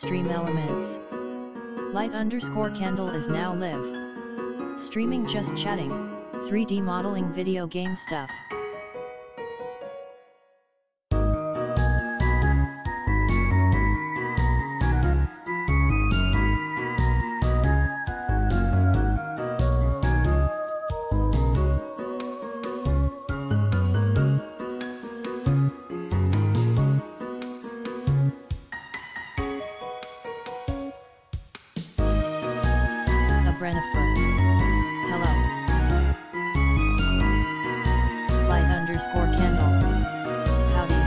Stream elements. Light_candle is now live. Streaming just chatting. 3D modeling video game stuff. Hello. Light_candle. Howdy.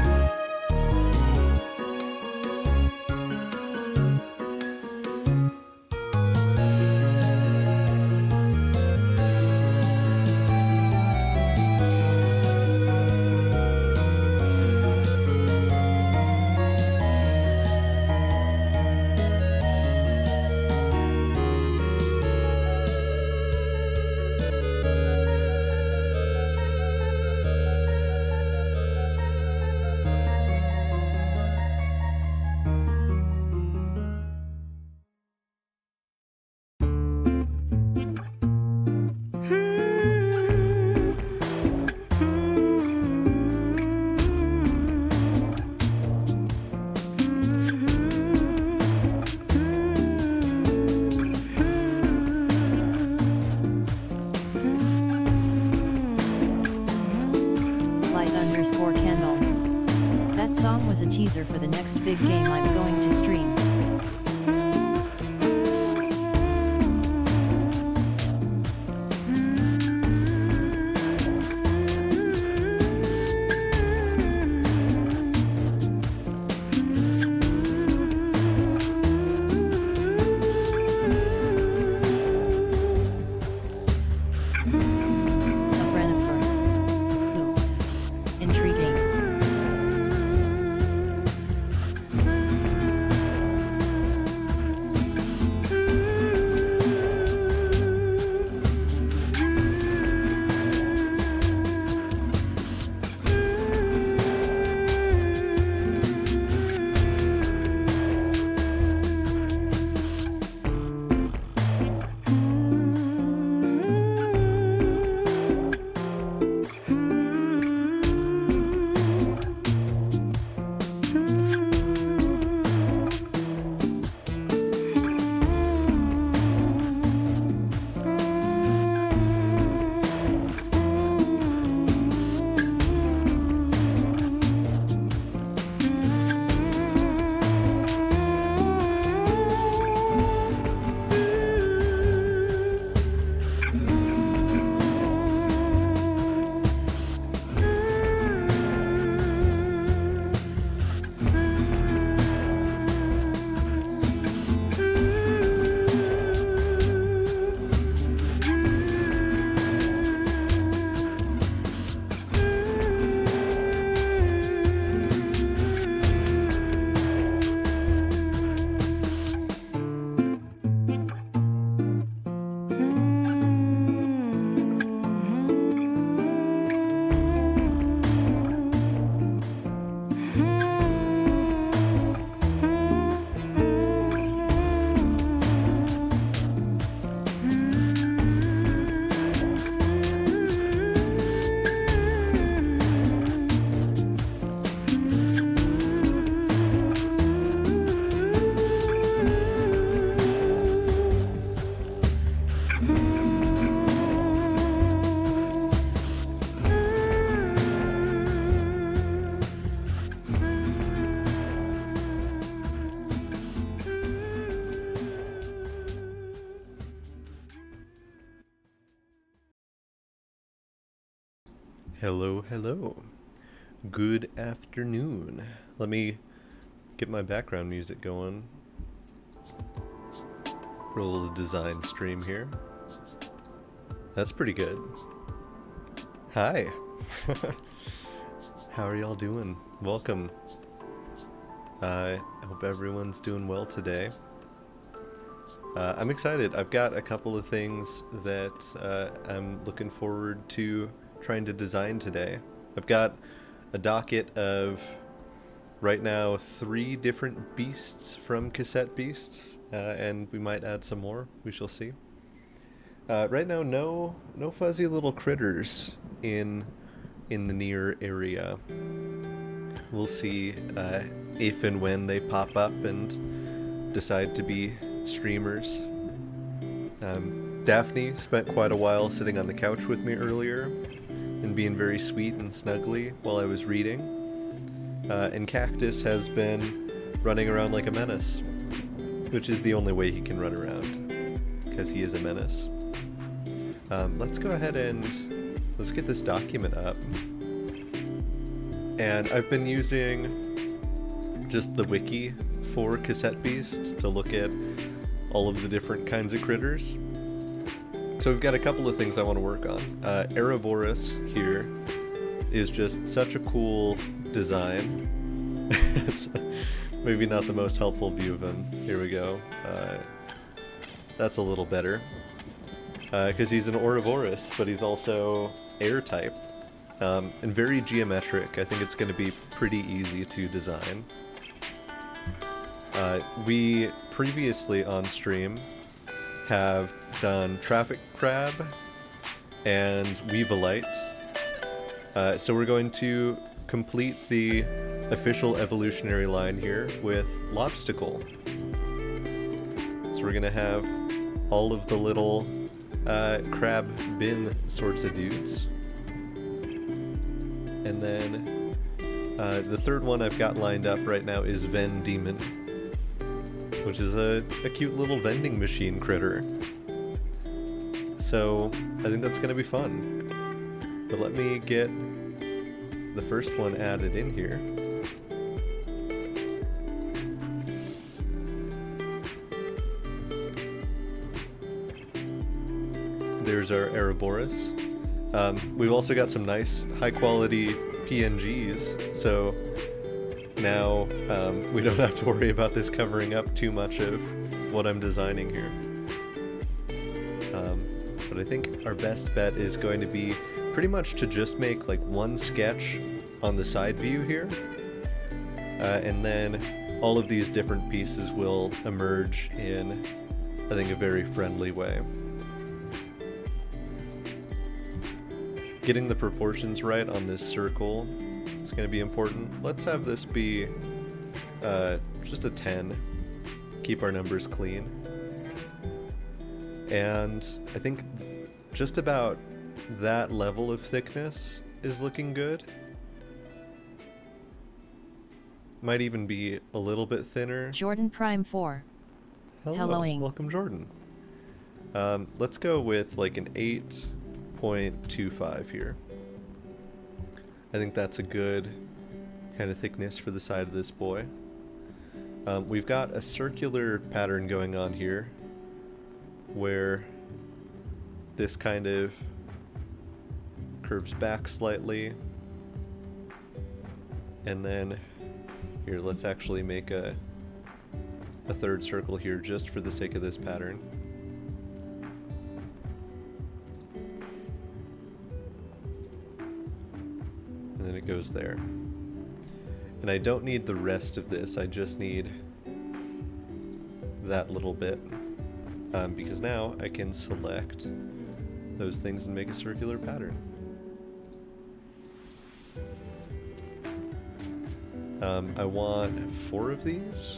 Light_candle. That song was a teaser for the next big game I'm going to stream. Hello. Good afternoon. Let me get my background music going for a little design stream here. That's pretty good. Hi. How are y'all doing? Welcome. I hope everyone's doing well today. I'm excited. I've got a couple of things that I'm looking forward to trying to design today. I've got a docket of right now 3 different beasts from Cassette Beasts, and we might add some more. We shall see. Right now, no fuzzy little critters in the near area. We'll see if and when they pop up and decide to be streamers. Daphne spent quite a while sitting on the couch with me earlier and being very sweet and snuggly while I was reading. And Cactus has been running around like a menace, which is the only way he can run around, because he is a menace. Let's go ahead and let's get this document up. And I've been using just the wiki for Cassette Beast to look at all of the different kinds of critters. So we've got a couple of things I want to work on. Ouroboros here is just such a cool design. It's maybe not the most helpful view of him. Here we go. That's a little better. Because he's an Ouroboros, but he's also air type. And very geometric. I think it's going to be pretty easy to design. We previously on stream have done Traffic Crab and Weevilite. So we're going to complete the official evolutionary line here with Lobstacle. So we're going to have all of the little crab bin sorts of dudes. And then the third one I've got lined up right now is Ven Demon, which is a cute little vending machine critter. So I think that's going to be fun. But let me get the first one added in here. There's our Ouroboros. We've also got some nice high-quality PNGs, so now we don't have to worry about this covering up too much of what I'm designing here. But I think our best bet is going to be pretty much to just make like one sketch on the side view here, and then all of these different pieces will emerge in, I think, a very friendly way. Getting the proportions right on this circle is going to be important. Let's have this be just a 10. Keep our numbers clean. And I think just about that level of thickness is looking good. Might even be a little bit thinner. Jordan Prime 4. Helloing. Welcome, Jordan. Let's go with like an 8.25 here. I think that's a good kind of thickness for the side of this boy. We've got a circular pattern going on here where this kind of curves back slightly, and then here, let's actually make a third circle here just for the sake of this pattern. And then it goes there. And I don't need the rest of this, I just need that little bit. Because now I can select those things and make a circular pattern. I want 4 of these.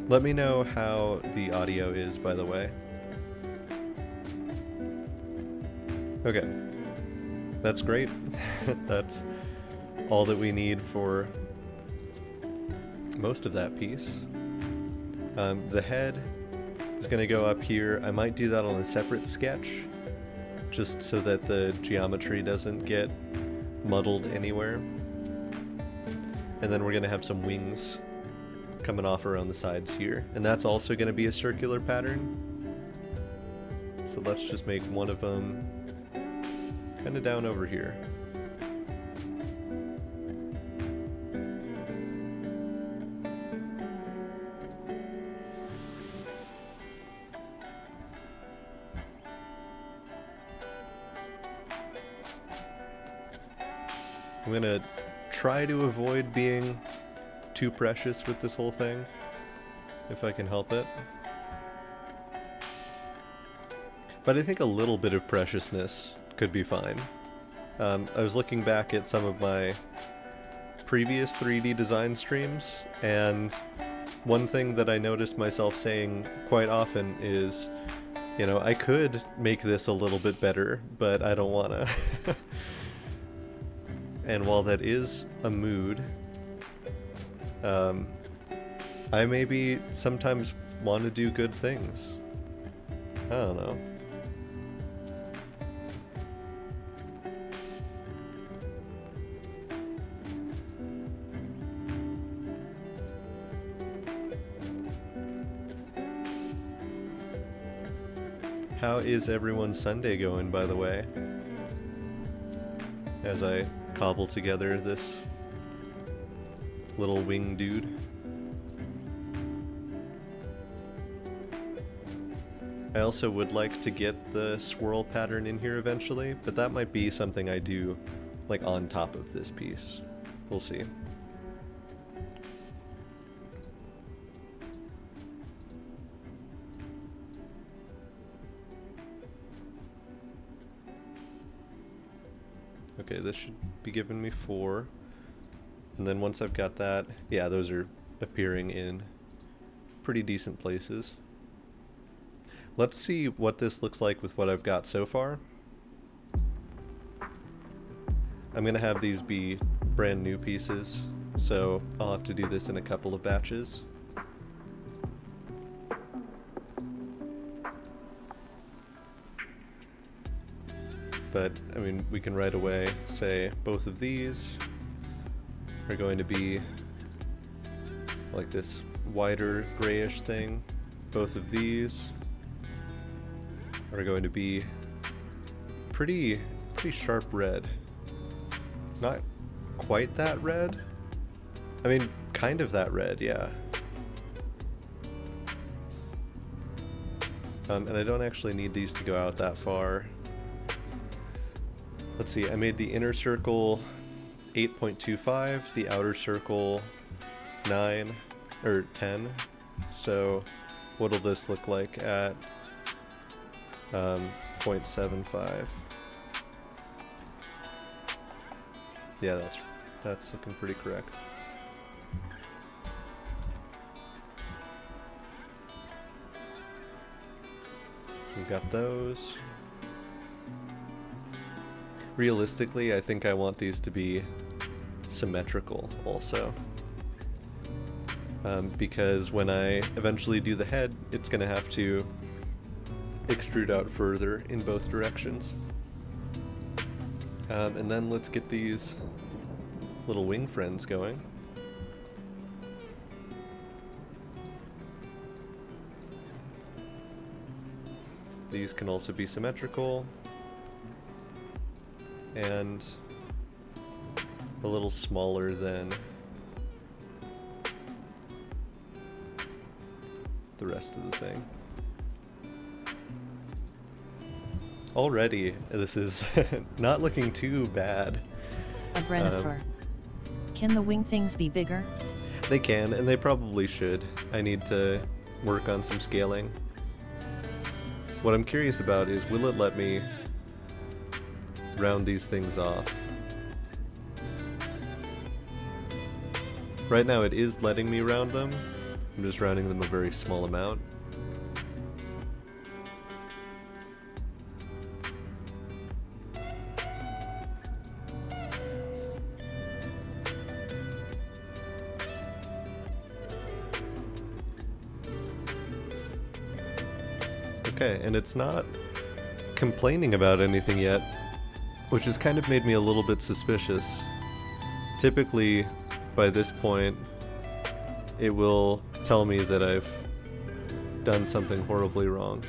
Let me know how the audio is, by the way. Okay. That's great. That's all that we need for most of that piece. The head is going to go up here. I might do that on a separate sketch, just so that the geometry doesn't get muddled anywhere. And then we're going to have some wings coming off around the sides here. And that's also going to be a circular pattern. So let's just make one of them kind of down over here. I'm going to try to avoid being too precious with this whole thing, if I can help it. But I think a little bit of preciousness could be fine. I was looking back at some of my previous 3D design streams, and one thing that I noticed myself saying quite often is, you know, I could make this a little bit better, but I don't wanna. And while that is a mood, I maybe sometimes want to do good things. I don't know. How is everyone's Sunday going, by the way? As I cobble together this little wing dude. I also would like to get the swirl pattern in here eventually, but that might be something I do like on top of this piece. We'll see. Okay, this should be giving me 4. And then once I've got that, yeah, those are appearing in pretty decent places. Let's see what this looks like with what I've got so far. I'm gonna have these be brand new pieces, so I'll have to do this in a couple of batches. But, I mean, we can right away say both of these are going to be like this wider grayish thing. Both of these are going to be pretty sharp red. Not quite that red. I mean, kind of that red, yeah. And I don't actually need these to go out that far. Let's see, I made the inner circle 8.25, the outer circle 9, or 10. So what'll this look like at 0.75? Yeah, that's looking pretty correct. So we've got those. Realistically, I think I want these to be symmetrical also. Because when I eventually do the head, it's going to have to extrude out further in both directions. And then let's get these little wing friends going. These can also be symmetrical. And a little smaller than the rest of the thing. Already, this is not looking too bad. Can the wing things be bigger? They can, and they probably should. I need to work on some scaling. What I'm curious about is, will it let me round these things off? Right now it is letting me round them. I'm just rounding them a very small amount. Okay, and it's not complaining about anything yet, which has kind of made me a little bit suspicious. Typically, by this point, it will tell me that I've done something horribly wrong.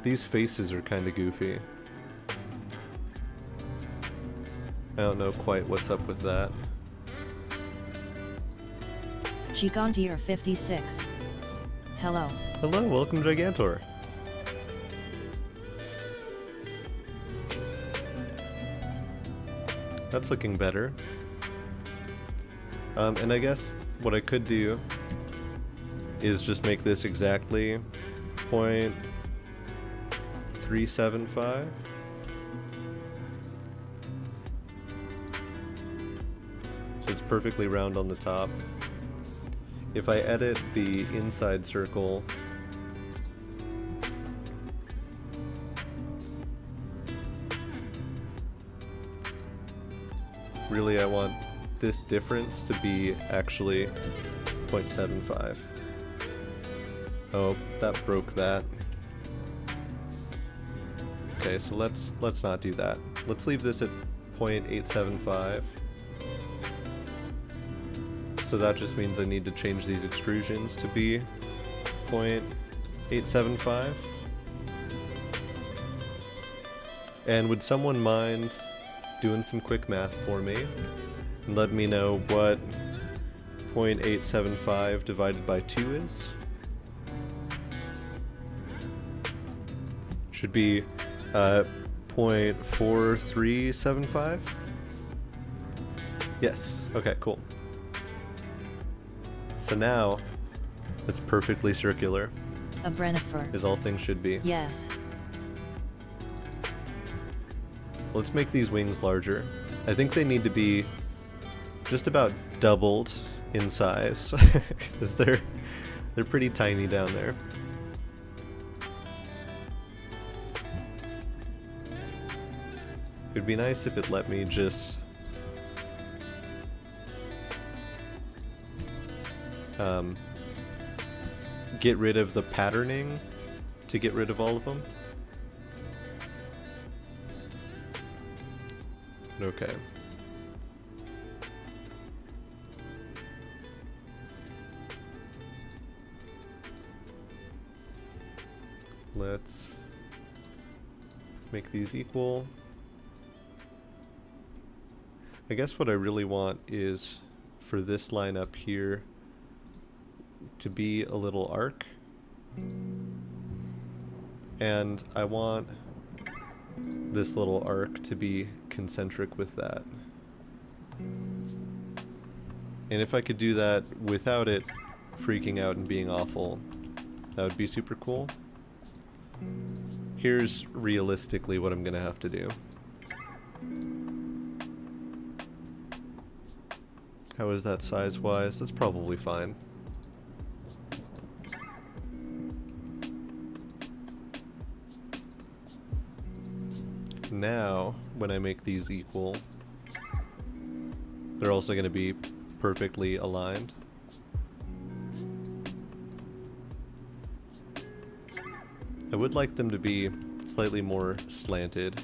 These faces are kind of goofy. I don't know quite what's up with that. Gigantier 56. Hello. Hello, welcome Gigantor. That's looking better. And I guess what I could do is just make this exactly 0.375. So it's perfectly round on the top. If I edit the inside circle, really I want this difference to be actually 0.75. Oh, that broke that. Okay, so let's not do that. Let's leave this at 0.875. So that just means I need to change these extrusions to be 0.875. And would someone mind doing some quick math for me and let me know what 0.875 divided by 2 is? Should be 0.4375? Yes. Okay, cool. So now it's perfectly circular, A Brennifer. as all things should be. Yes. Let's make these wings larger. I think they need to be just about doubled in size, because they're pretty tiny down there. It'd be nice if it let me just get rid of the patterning to get rid of all of them. Okay. Let's make these equal. I guess what I really want is for this line up here to be a little arc. And I want this little arc to be concentric with that. And if I could do that without it freaking out and being awful, that would be super cool. Here's realistically what I'm gonna have to do. How is that size-wise? That's probably fine. Now, when I make these equal, they're also going to be perfectly aligned. I would like them to be slightly more slanted.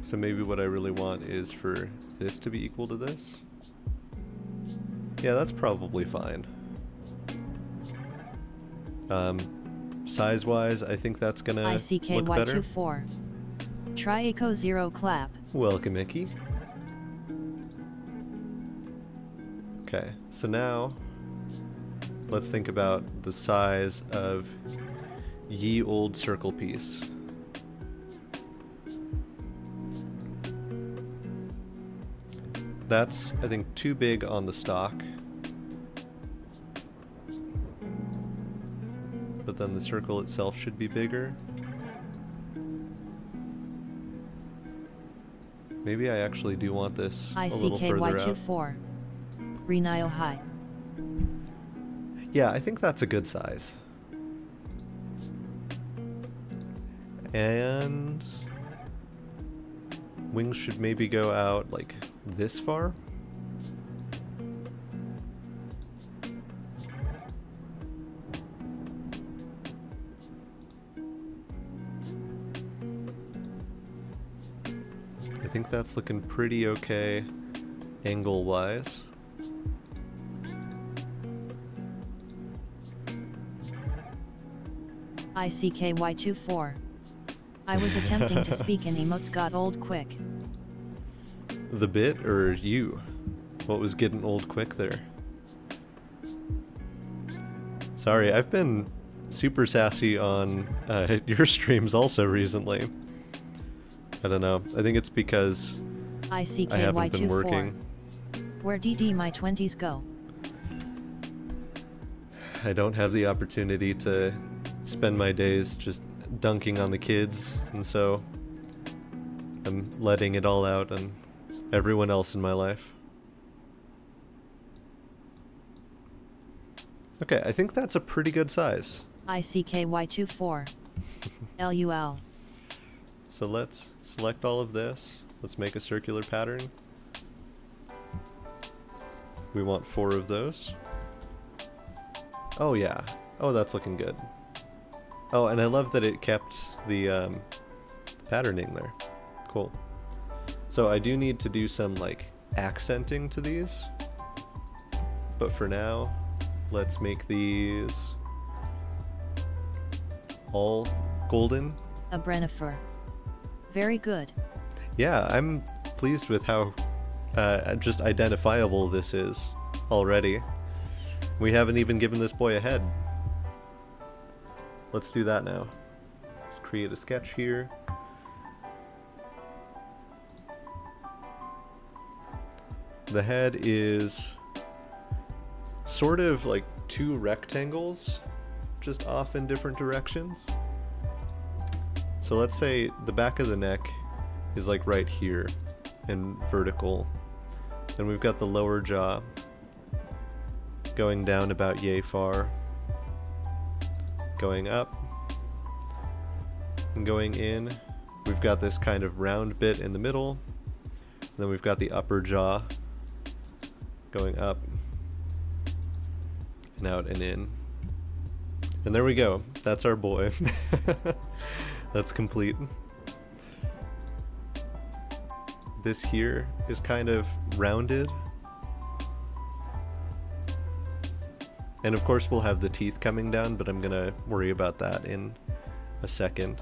So maybe what I really want is for this to be equal to this. Yeah, that's probably fine. Size-wise, I think that's gonna look better. ICKY24. Try Echo 0 clap. Welcome, Mickey. Okay, so now let's think about the size of ye old circle piece. That's, I think, too big on the stock. But then the circle itself should be bigger. Maybe I actually do want this a little further out. ICKY24. Renio High. Yeah, I think that's a good size. And wings should maybe go out like this far. I think that's looking pretty okay angle-wise. ICKY24. I was attempting to speak and emotes got old quick. The bit or you? What was getting old quick there? Sorry, I've been super sassy on your streams also recently. I don't know. I think it's because I haven't been working. Where DD my 20s go? I don't have the opportunity to spend my days just dunking on the kids, and so I'm letting it all out on everyone else in my life. Okay, I think that's a pretty good size. ICKY24. LUL. So let's select all of this. Let's make a circular pattern. We want 4 of those. Oh yeah. Oh, that's looking good. Oh, and I love that it kept the patterning there. Cool. So I do need to do some like accenting to these. But for now, let's make these all golden. A Brennifer. Very good. Yeah, I'm pleased with how just identifiable this is already. We haven't even given this boy a head. Let's do that now. Let's create a sketch here. The head is sort of like 2 rectangles, just off in different directions. So let's say the back of the neck is like right here and vertical. Then we've got the lower jaw going down about yay far, going up and going in. We've got this kind of round bit in the middle, and then we've got the upper jaw going up and out and in. And there we go. That's our boy. That's complete. This here is kind of rounded. And of course we'll have the teeth coming down, but I'm gonna worry about that in a second.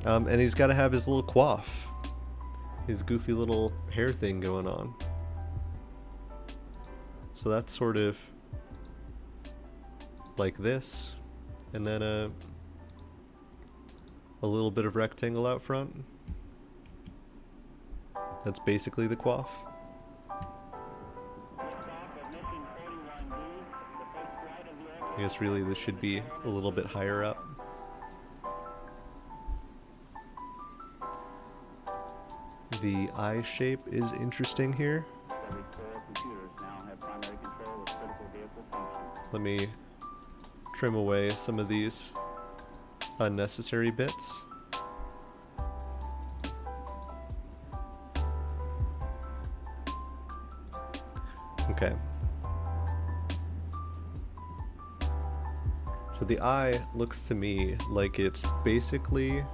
And he's gotta have his little coif. His goofy little hair thing going on. So that's sort of like this. And then a little bit of rectangle out front. That's basically the coif. I guess really this should be a little bit higher up. The eye shape is interesting here. Let me trim away some of these unnecessary bits. Okay. So the eye looks to me like it's basically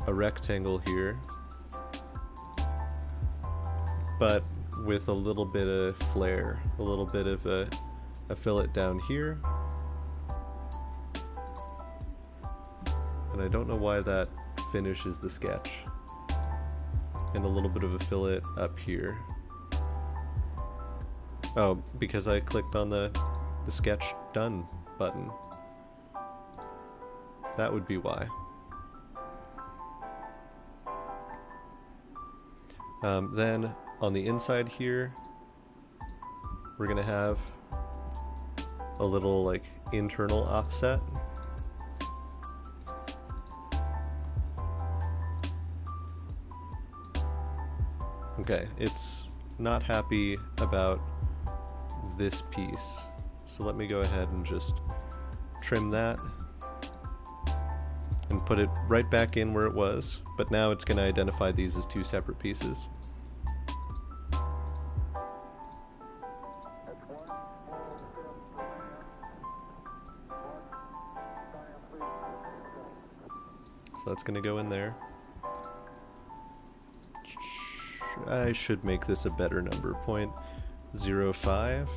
a rectangle here, but with a little bit of flair, a little bit of a fillet down here. And I don't know why that finishes the sketch. And a little bit of a fillet up here. Oh, because I clicked on the sketch done button. That would be why. Then on the inside here, we're gonna have a little like internal offset. Okay, it's not happy about this piece. So let me go ahead and just trim that and put it right back in where it was, but now it's going to identify these as 2 separate pieces. So that's going to go in there. I should make this a better number, 0.05.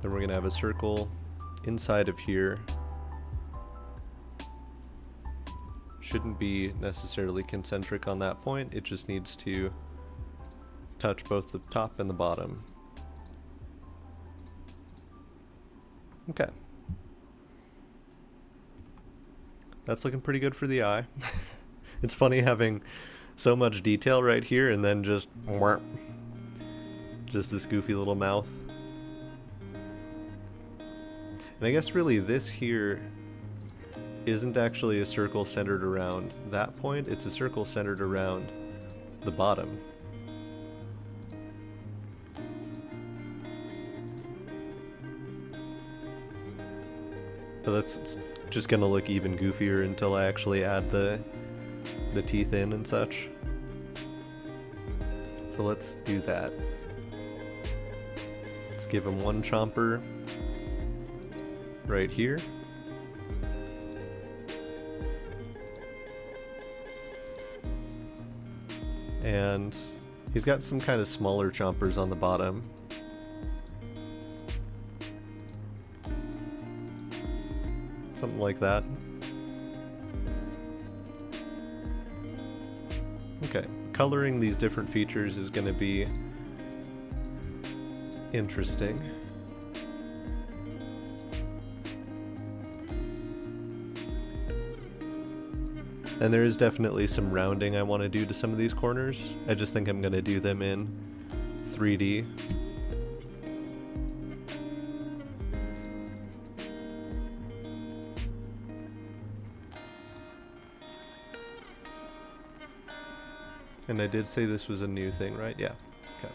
Then we're going to have a circle inside of here. Shouldn't be necessarily concentric on that point, it just needs to touch both the top and the bottom. Okay. That's looking pretty good for the eye. It's funny having so much detail right here and then just this goofy little mouth. And I guess really this here isn't actually a circle centered around that point, it's a circle centered around the bottom. But that's just gonna look even goofier until I actually add the teeth in and such. So let's do that. Let's give him one chomper right here. And he's got some kind of smaller chompers on the bottom. Something like that. Okay, coloring these different features is going to be interesting. And there is definitely some rounding I want to do to some of these corners. I just think I'm going to do them in 3D. And I did say this was a new thing, right? Yeah. Okay.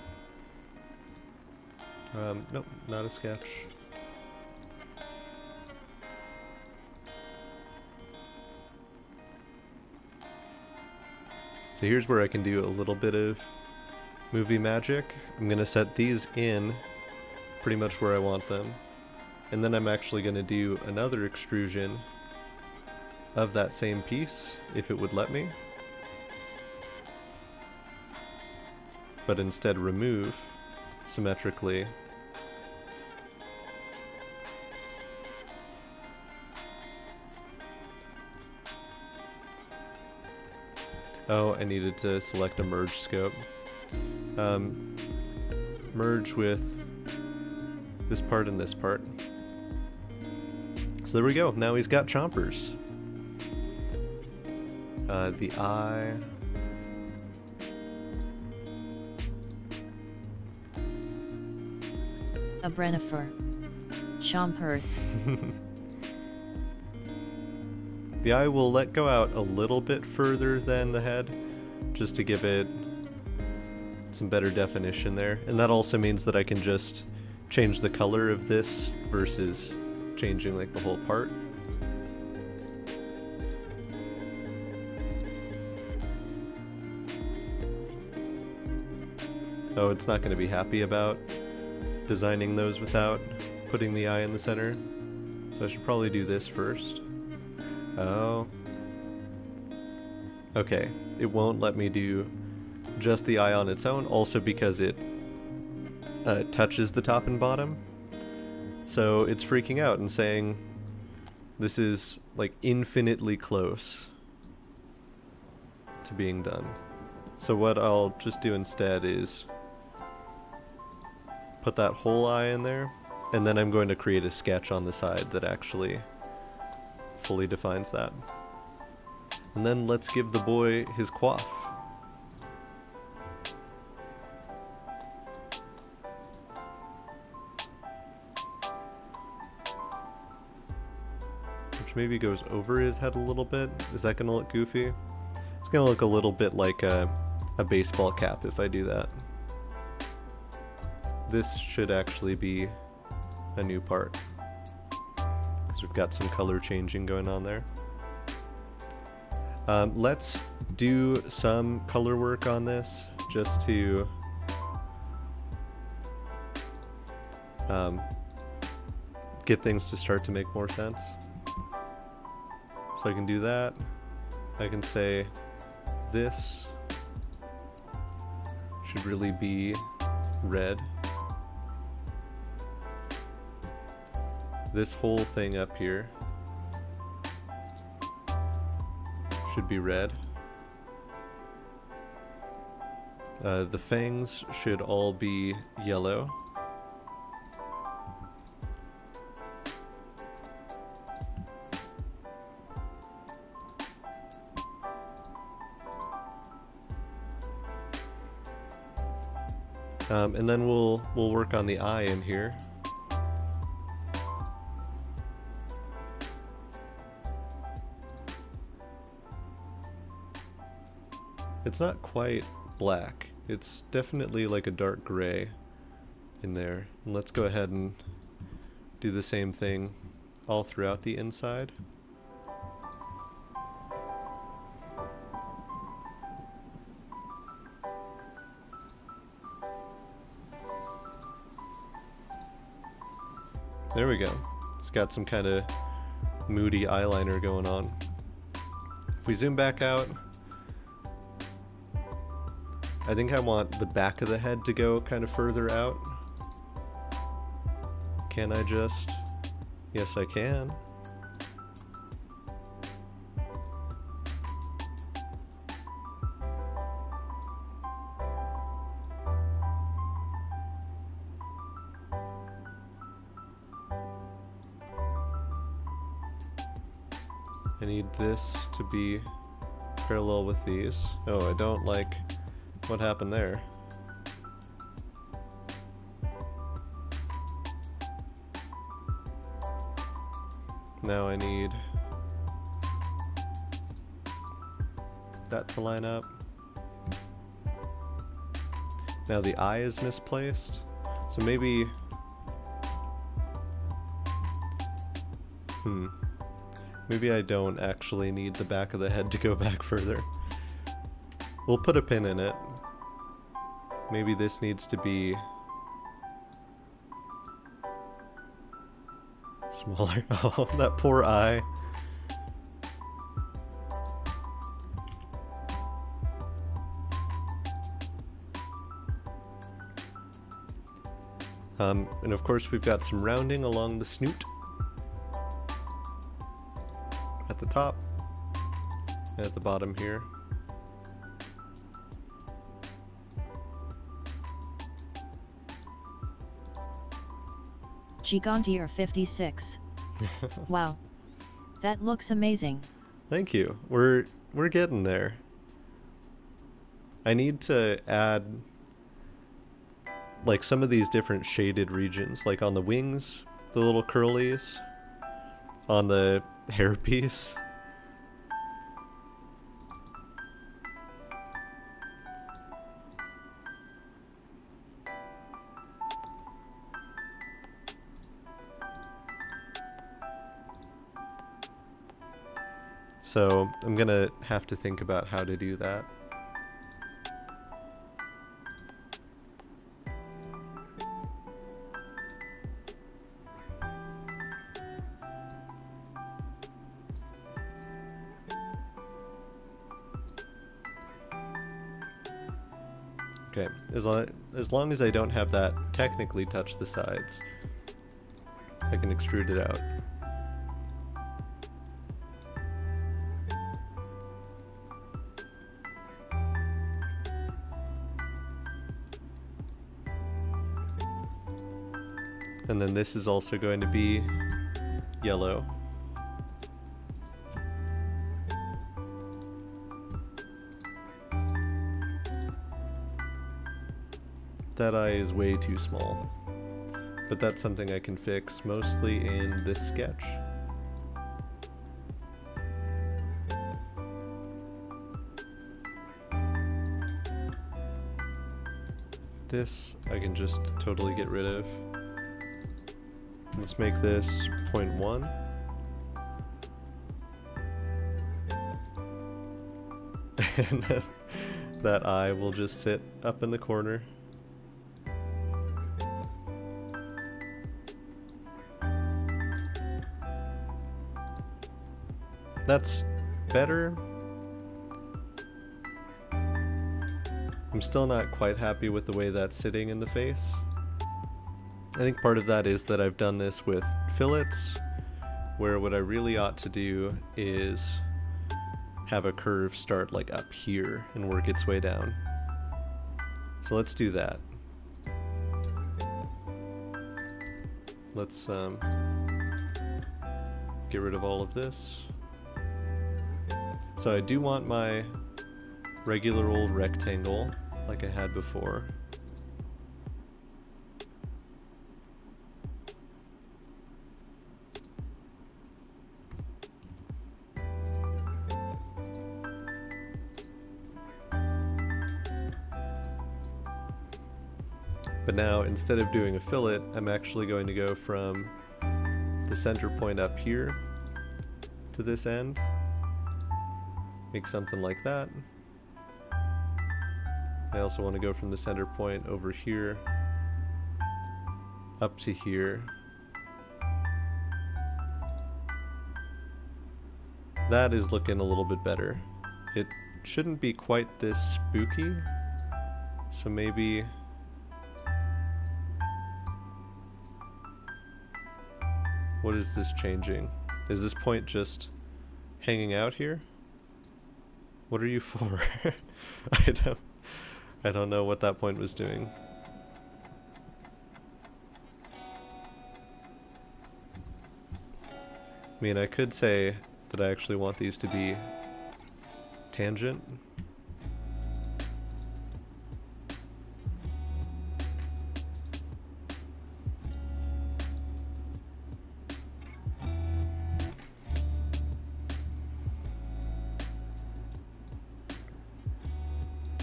Nope, not a sketch. So here's where I can do a little bit of movie magic. I'm going to set these in pretty much where I want them. And then I'm actually going to do another extrusion of that same piece, if it would let me. But instead remove symmetrically oh, I needed to select a merge scope. Merge with this part and this part. So there we go, now he's got chompers. The eye. A Brennifer. Chompers. The eye will let go out a little bit further than the head, just to give it some better definition there. And that also means that I can just change the color of this versus changing like the whole part. Oh, it's not going to be happy about designing those without putting the eye in the center. So I should probably do this first. Oh. Okay, it won't let me do just the eye on its own, also because it touches the top and bottom. So it's freaking out and saying this is like infinitely close to being done. So what I'll just do instead is put that whole eye in there, and then I'm going to create a sketch on the side that actually fully defines that. And then let's give the boy his coif. Which maybe goes over his head a little bit. Is that gonna look goofy? It's gonna look a little bit like a baseball cap if I do that. This should actually be a new part, because we've got some color changing going on there. Let's do some color work on this just to get things to start to make more sense. So I can do that. I can say this should really be red. This whole thing up here should be red. The fangs should all be yellow. And then we'll work on the eye in here. It's not quite black. It's definitely like a dark gray in there. And let's go ahead and do the same thing all throughout the inside. There we go. It's got some kind of moody eyeliner going on. If we zoom back out, I think I want the back of the head to go kind of further out. Can I just? Yes, I can. I need this to be parallel with these. Oh, I don't like what happened there. Now I need that to line up. Now the eye is misplaced, so maybe maybe I don't actually need the back of the head to go back further. We'll put a pin in it. Maybe this needs to be smaller. Oh, that poor eye. And of course we've got some rounding along the snoot at the top and at the bottom here. Gigantier 56. Wow. That looks amazing. Thank you. We're getting there. I need to add like some of these different shaded regions, like on the wings, the little curlies, on the hairpiece. So I'm gonna have to think about how to do that. Okay, as long as I don't have that technically touch the sides, I can extrude it out. And then this is also going to be yellow. That eye is way too small, but that's something I can fix mostly in this sketch. This I can just totally get rid of. Let's make this 0.1. And that eye will just sit up in the corner. That's better. I'm still not quite happy with the way that's sitting in the face. I think part of that is that I've done this with fillets, where what I really ought to do is have a curve start like up here and work its way down. So let's do that. Let's get rid of all of this. So I do want my regular old rectangle like I had before. But now, instead of doing a fillet, I'm actually going to go from the center point up here to this end. Make something like that. I also want to go from the center point over here up to here. That is looking a little bit better. It shouldn't be quite this spooky, so maybe what is this changing? Is this point just hanging out here? What are you for? I don't know what that point was doing. I mean, I could say that I actually want these to be tangent.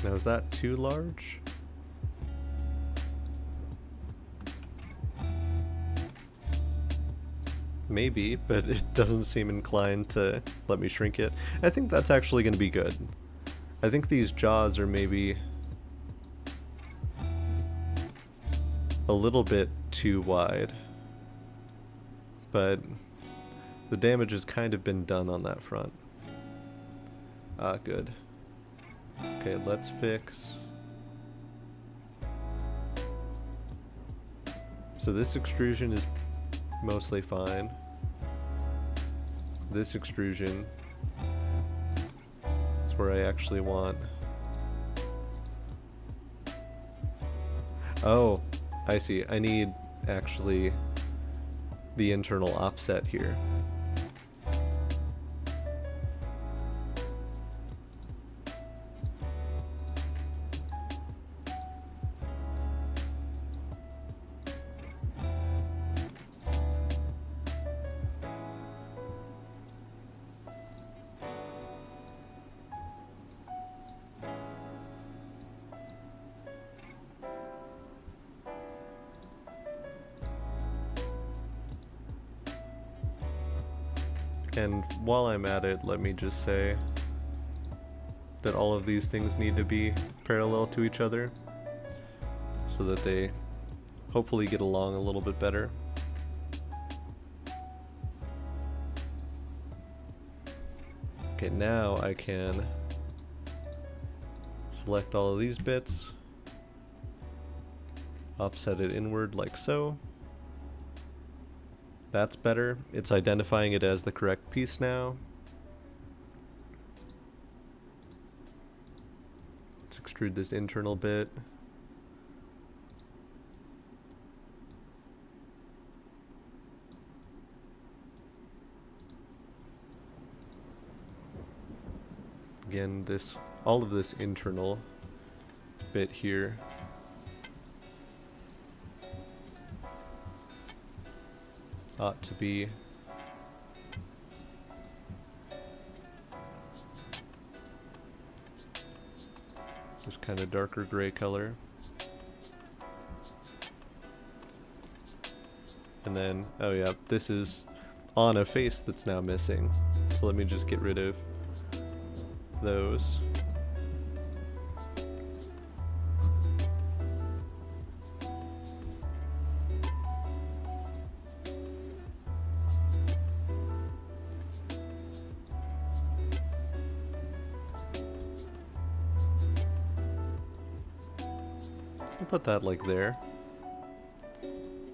Now, is that too large? Maybe, but it doesn't seem inclined to let me shrink it. I think that's actually going to be good. I think these jaws are maybe a little bit too wide, but the damage has kind of been done on that front. Ah, good. Okay, let's fix. So this extrusion is mostly fine. This extrusion is where I actually want. Oh, I see. I need actually the internal offset here. And while I'm at it, let me just say that all of these things need to be parallel to each other so that they hopefully get along a little bit better. Okay, now I can select all of these bits, offset it inward like so. That's better. It's identifying it as the correct piece now. Let's extrude this internal bit. Again, all of this internal bit here ought to be this kind of darker gray color. And then, oh yeah, this is on a face that's now missing. So let me just get rid of those. I'll put that like there.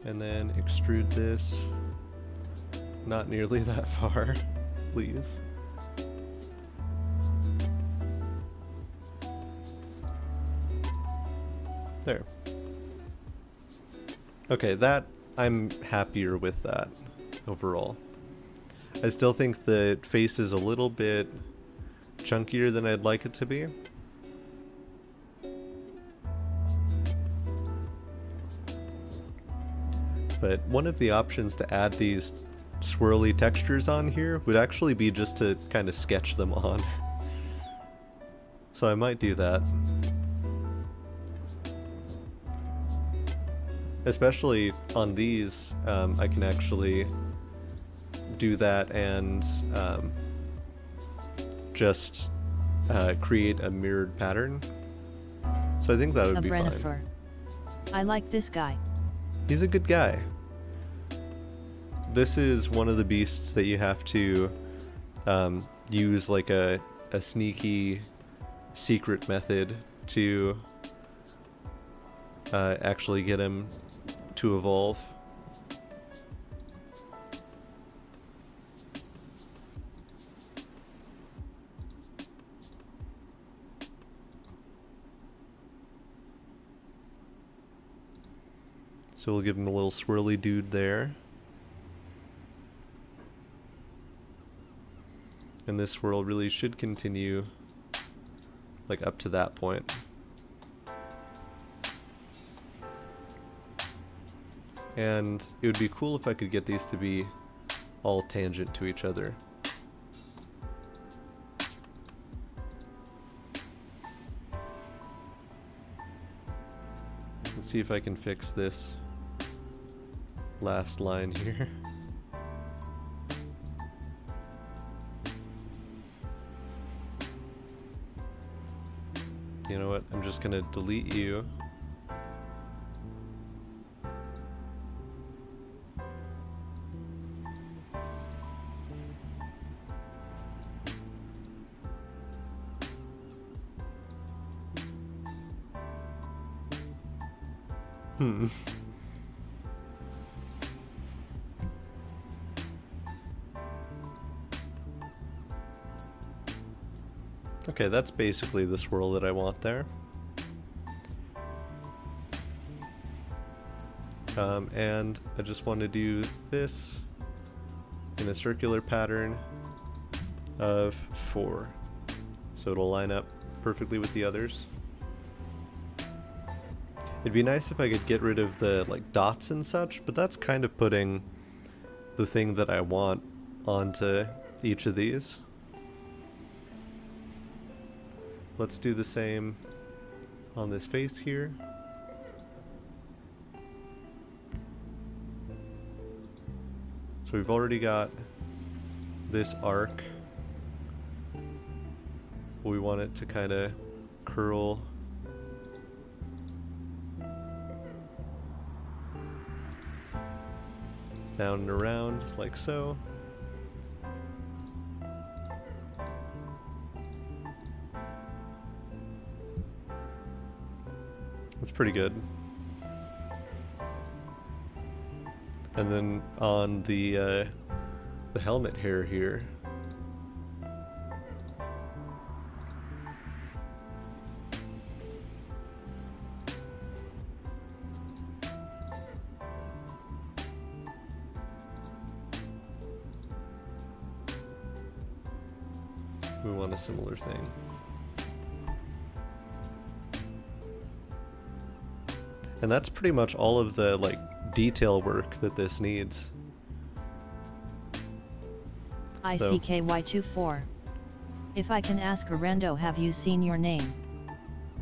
And then extrude this not nearly that far, please. There. Okay, that, I'm happier with that overall. I still think the face is a little bit chunkier than I'd like it to be. But one of the options to add these swirly textures on here would actually be just to kind of sketch them on. So I might do that. Especially on these, I can actually do that and just create a mirrored pattern. So I think that would be fine. I like this guy. He's a good guy. This is one of the beasts that you have to use like a sneaky secret method to actually get him to evolve. So we'll give him a little swirly dude there. And this swirl really should continue like up to that point. And it would be cool if I could get these to be all tangent to each other. Let's see if I can fix this last line here. You know what? I'm just gonna delete you. Okay, that's basically the swirl that I want there. And I just want to do this in a circular pattern of 4. So it'll line up perfectly with the others. It'd be nice if I could get rid of the like dots and such, but that's kind of putting the thing that I want onto each of these. Let's do the same on this face here. So we've already got this arc. We want it to kind of curl down and around like so. That's pretty good. And then on the helmet hair here, we want a similar thing. And that's pretty much all of the like detail work that this needs. ICKY24. If I can ask Arendo, have you seen Your Name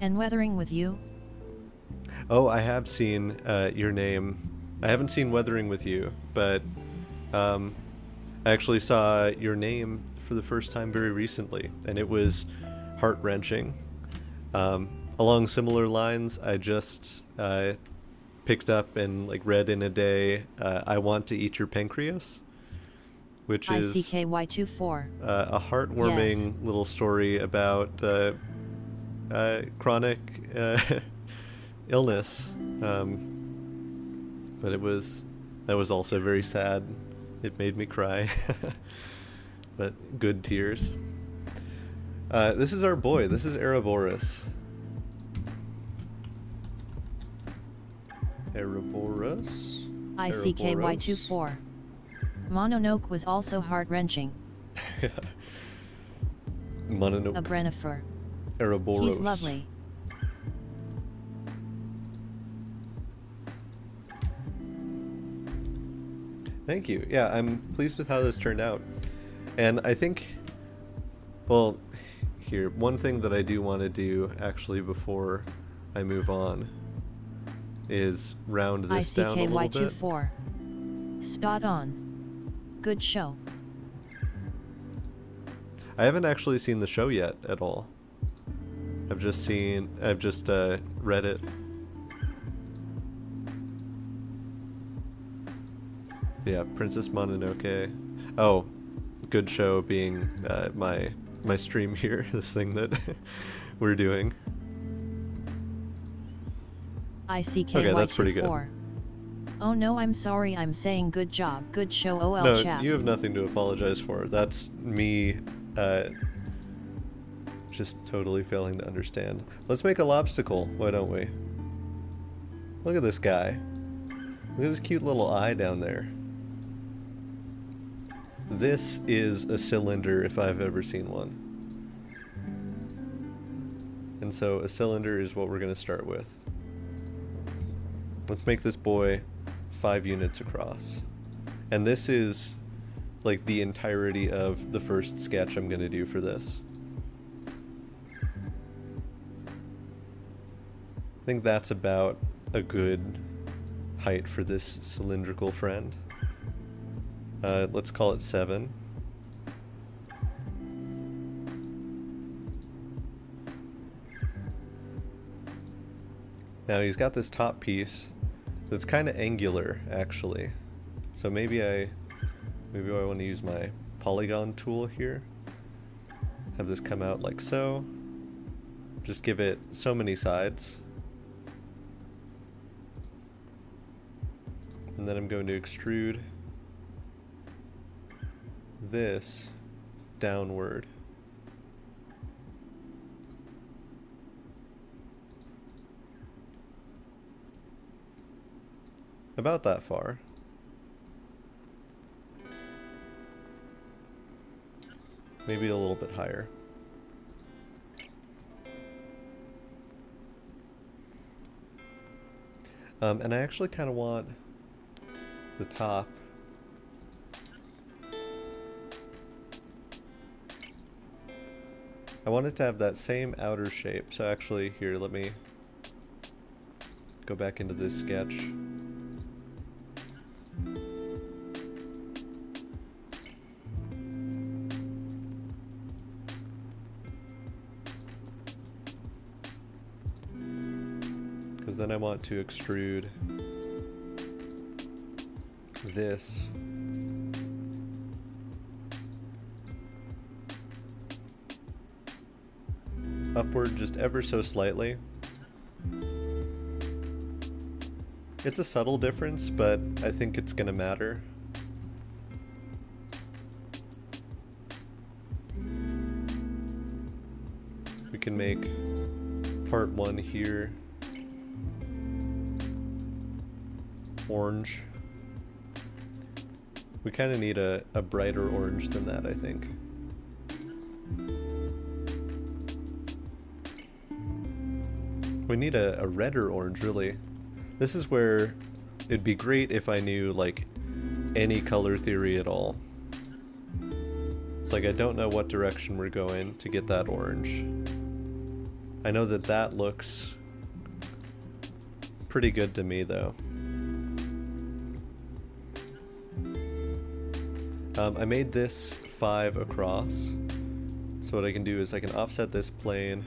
and Weathering with You? Oh, I have seen Your Name. I haven't seen Weathering with You, but I actually saw Your Name for the first time very recently, and it was heart-wrenching. Along similar lines, I just picked up and like read in a day I Want to Eat Your Pancreas, which is ICKY24. A heartwarming little story about chronic illness. But that was also very sad. It made me cry. But good tears. This is our boy. This is Ouroboros. Ouroboros? ICKY24. Mononoke was also heart-wrenching. Mononoke. A Brennifer. Ouroboros. He's lovely. Thank you. Yeah, I'm pleased with how this turned out. And I think, well, here, one thing that I do want to do actually before I move on is round this down a little bit. ICKY24. Spot on. Good show. I haven't actually seen the show yet at all. I've just read it. Yeah, Princess Mononoke. Oh, good show being my stream here, this thing that we're doing. ICKY24. Okay, that's pretty good. Oh no, I'm sorry, I'm saying good job, good show, OL No, chap. you have nothing to apologize for. That's me just totally failing to understand. Let's make a lobstacle, why don't we? Look at this guy. Look at his cute little eye down there. This is a cylinder if I've ever seen one. And so a cylinder is what we're going to start with. Let's make this boy 5 units across. And this is like the entirety of the first sketch I'm going to do for this. I think that's about a good height for this cylindrical friend. Let's call it 7. Now he's got this top piece that's kind of angular, actually. So maybe I want to use my polygon tool here. Have this come out like so. Just give it so many sides. And then I'm going to extrude this downward. About that far. Maybe a little bit higher. And I actually kind of want the top I want it to have that same outer shape. So actually, here, let me go back into this sketch. Because then I want to extrude this upward just ever so slightly. It's a subtle difference, but I think it's gonna matter. We can make part 1 here orange. We kind of need a brighter orange than that, I think. We need a redder orange, really. This is where it'd be great if I knew, like, any color theory at all. It's like I don't know what direction we're going to get that orange. I know that that looks pretty good to me, though. I made this 5 across. So what I can do is I can offset this plane.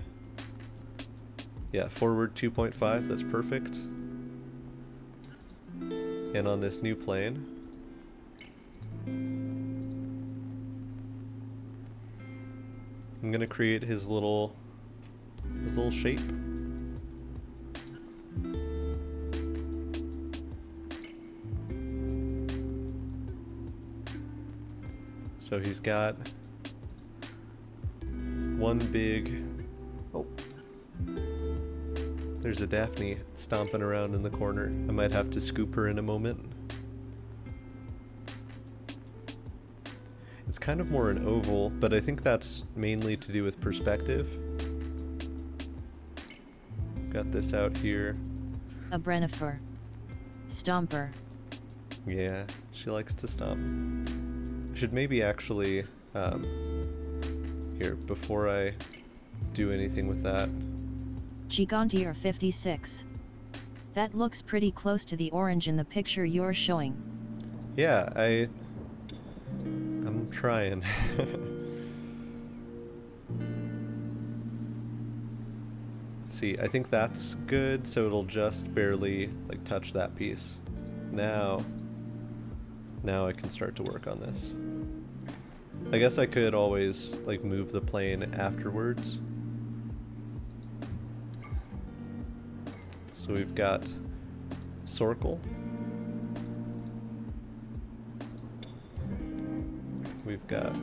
Yeah, forward 2.5, that's perfect. And on this new plane, I'm gonna create his little shape. So he's got one big, There's a Daphne stomping around in the corner. I might have to scoop her in a moment. It's kind of more an oval, but I think that's mainly to do with perspective. Got this out here. A Brennifer. Stomper. Yeah, she likes to stomp. I should maybe actually, here, before I do anything with that. Gigantier 56. That looks pretty close to the orange in the picture you're showing. Yeah, I'm trying. Let's see, I think that's good, so it'll just barely like touch that piece. Now I can start to work on this. I guess I could always like move the plane afterwards. So we've got Sorkle. We've got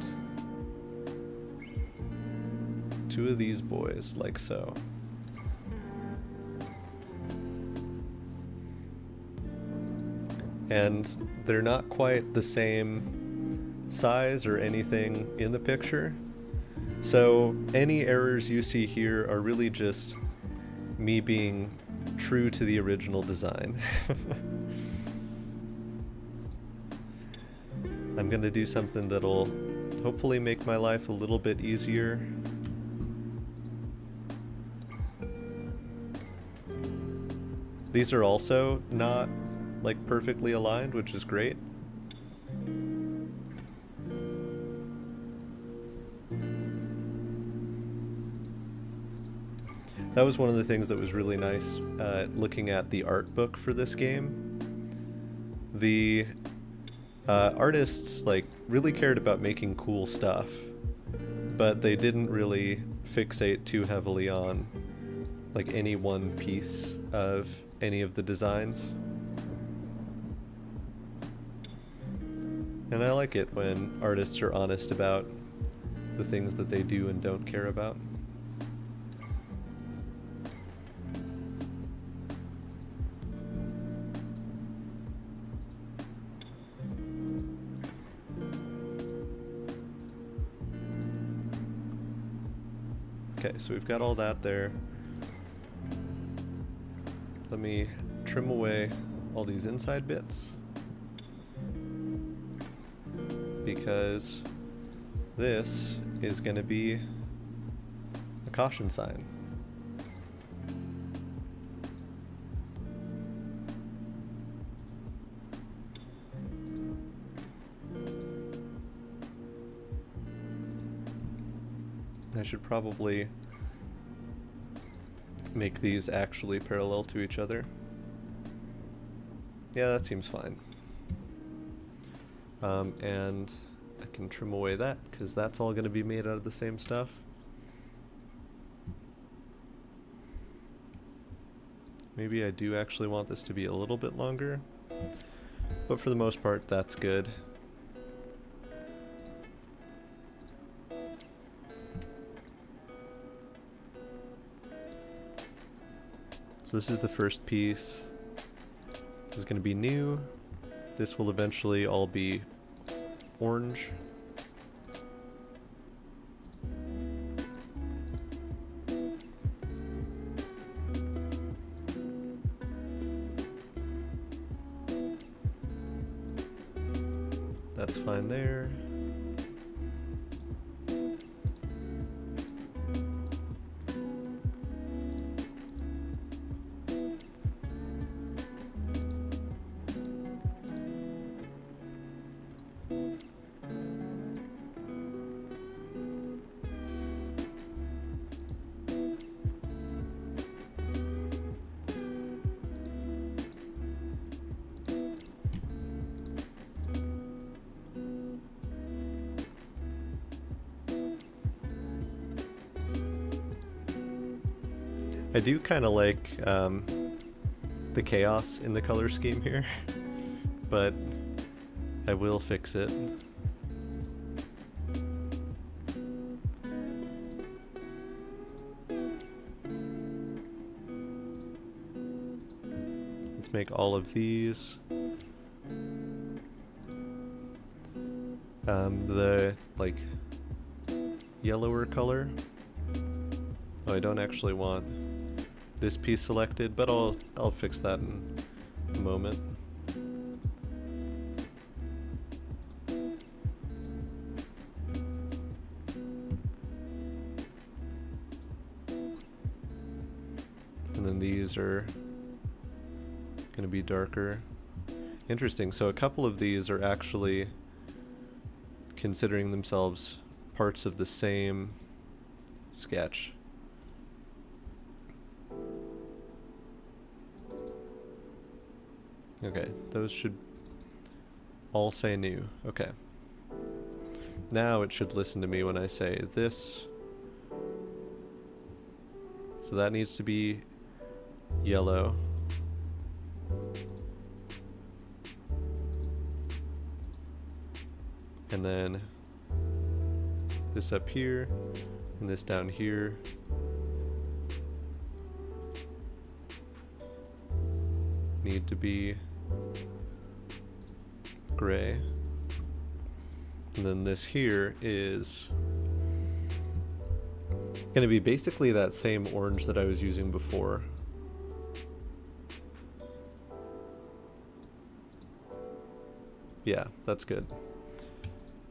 two of these boys, like so. And they're not quite the same size or anything in the picture. So any errors you see here are really just me being true to the original design. I'm gonna do something that'll hopefully make my life a little bit easier. These are also not like perfectly aligned, which is great. That was one of the things that was really nice looking at the art book for this game. The artists like really cared about making cool stuff, but they didn't really fixate too heavily on like any one piece of any of the designs. And I like it when artists are honest about the things that they do and don't care about. Okay, so we've got all that there. Let me trim away all these inside bits, because this is going to be a caution sign. I should probably make these actually parallel to each other. Yeah, that seems fine. And I can trim away that, because that's all going to be made out of the same stuff. Maybe I do actually want this to be a little bit longer, but for the most part, that's good. So this is the first piece. This is going to be new. This will eventually all be orange. That's fine there. I do kind of like the chaos in the color scheme here, but I will fix it. Let's make all of these the like yellower color. Oh, I don't actually want this piece selected, but I'll fix that in a moment. And then these are going to be darker. Interesting. So a couple of these are actually considering themselves parts of the same sketch. Okay, those should all say new. Okay. Now it should listen to me when I say this. So that needs to be yellow. And then this up here, and this down here. Need to be gray. And then this here is going to be basically that same orange that I was using before. Yeah, that's good.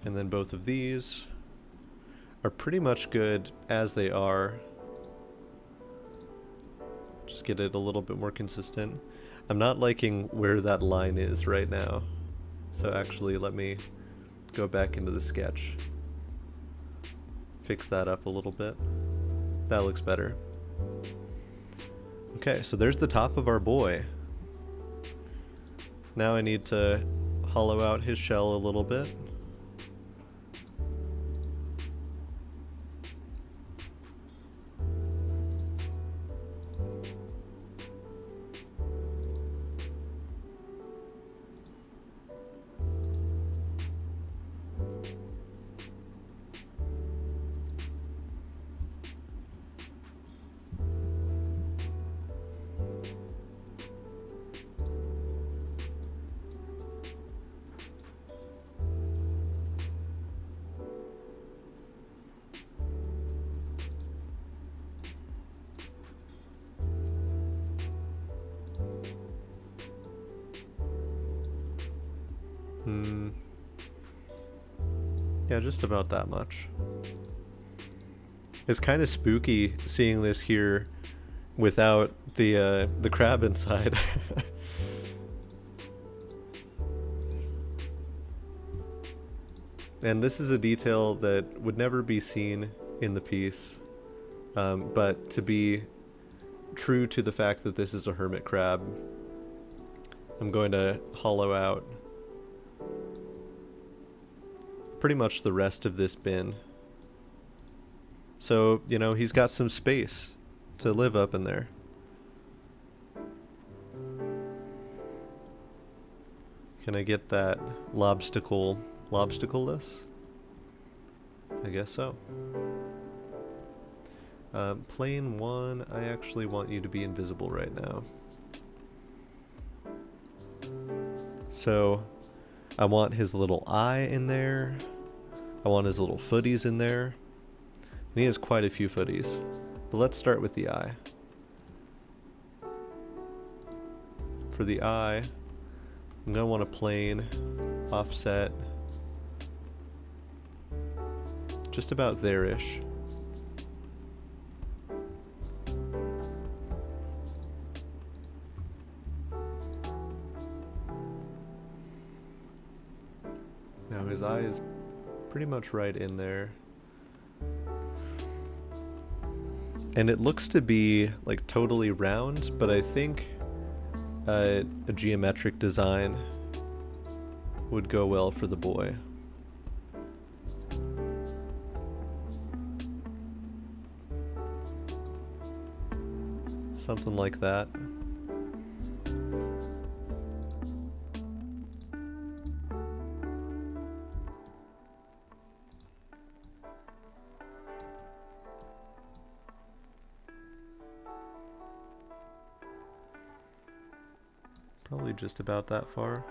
And then both of these are pretty much good as they are. Just get it a little bit more consistent. I'm not liking where that line is right now. So actually let me go back into the sketch. Fix that up a little bit. That looks better. Okay, so there's the top of our boy. Now I need to hollow out his shell a little bit. Yeah, just about that much. It's kind of spooky seeing this here without the crab inside. And this is a detail that would never be seen in the piece, but to be true to the fact that this is a hermit crab, I'm going to hollow out pretty much the rest of this bin. So, you know, he's got some space to live up in there. Can I get that lobsticle-less? I guess so. Plane 1, I actually want you to be invisible right now. So I want his little eye in there. I want his little footies in there. And he has quite a few footies. But let's start with the eye. For the eye, I'm going to want a plane offset just about there-ish. Now his eye is pretty much right in there. And it looks to be like totally round, but I think a geometric design would go well for the boy. Something like that. Probably just about that far.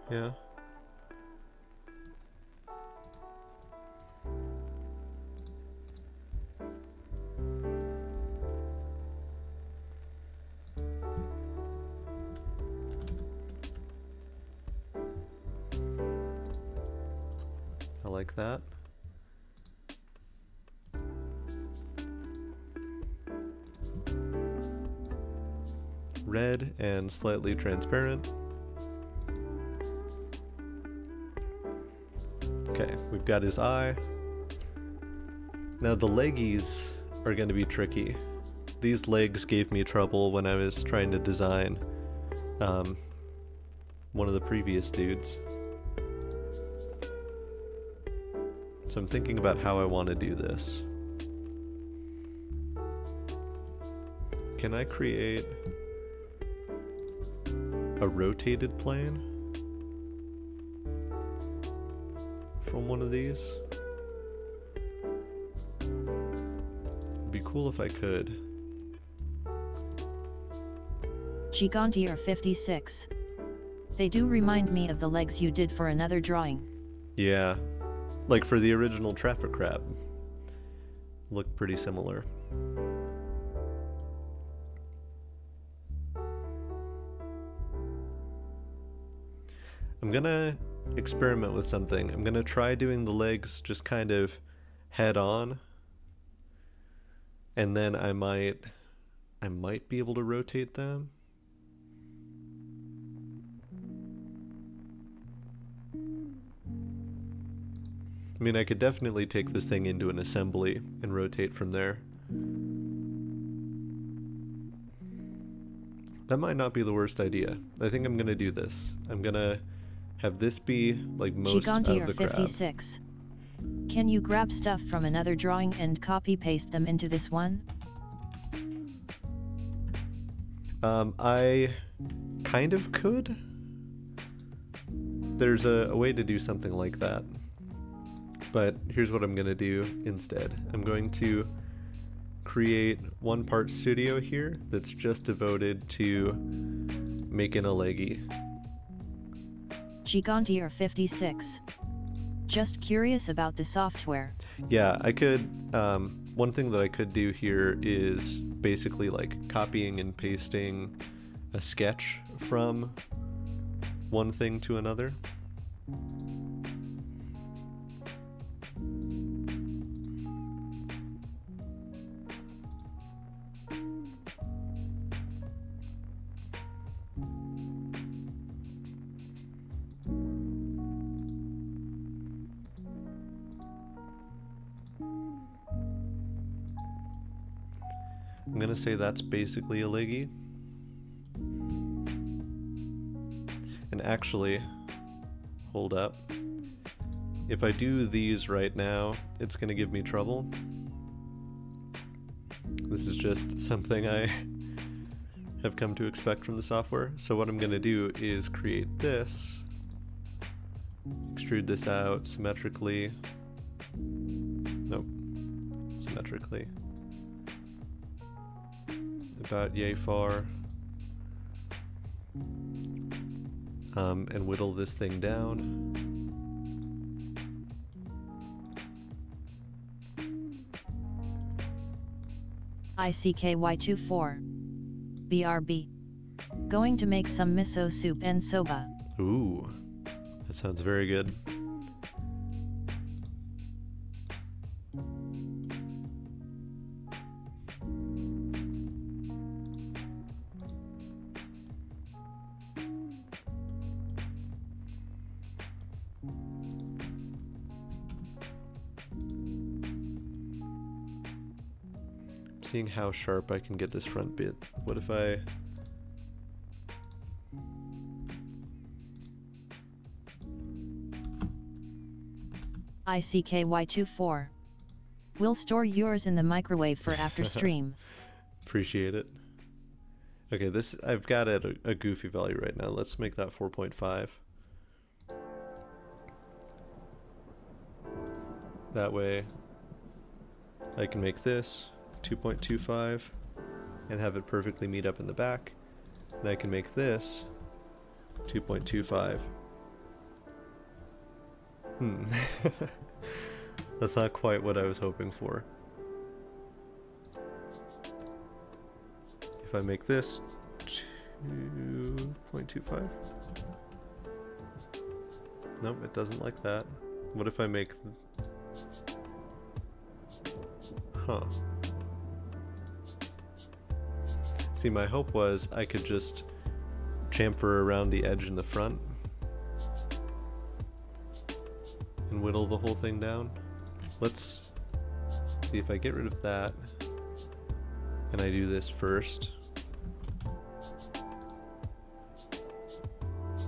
Yeah. I like that. Red and slightly transparent. Okay, we've got his eye. Now the leggies are going to be tricky. These legs gave me trouble when I was trying to design one of the previous dudes. So I'm thinking about how I want to do this. Can I create a rotated plane from one of these? It'd be cool if I could. Gigantier 56. They do remind me of the legs you did for another drawing. Yeah, like for the original traffic crab. Look pretty similar. I'm gonna experiment with something. I'm gonna try doing the legs just kind of head on, and then I might be able to rotate them. I mean, I could definitely take this thing into an assembly and rotate from there. That might not be the worst idea. I think I'm gonna do this. I'm gonna have this be like most Gigantier of the crab. 56. Can you grab stuff from another drawing and copy paste them into this one? I kind of could. There's a way to do something like that. But here's what I'm gonna do instead. I'm going to create one part studio here that's just devoted to making a leggy. Gigantier 56. Just curious about the software. Yeah, I could, one thing that I could do here is basically like copying and pasting a sketch from one thing to another. I'm gonna say that's basically a leggy. And actually, hold up. If I do these right now, it's gonna give me trouble. This is just something I have come to expect from the software. So what I'm gonna do is create this, extrude this out symmetrically. Nope, symmetrically. About yay far, and whittle this thing down. ICKY24. BRB. Going to make some miso soup and soba. Ooh, that sounds very good. Seeing how sharp I can get this front bit. What if I... ICKY24. We'll store yours in the microwave for after stream. Appreciate it. Okay, this I've got it at a goofy value right now. Let's make that 4.5. That way I can make this 2.25 and have it perfectly meet up in the back. And I can make this 2.25. That's not quite what I was hoping for. If I make this 2.25? Nope, it doesn't like that. What if I make... Huh. See, my hope was I could just chamfer around the edge in the front and whittle the whole thing down. Let's see if I get rid of that and I do this first.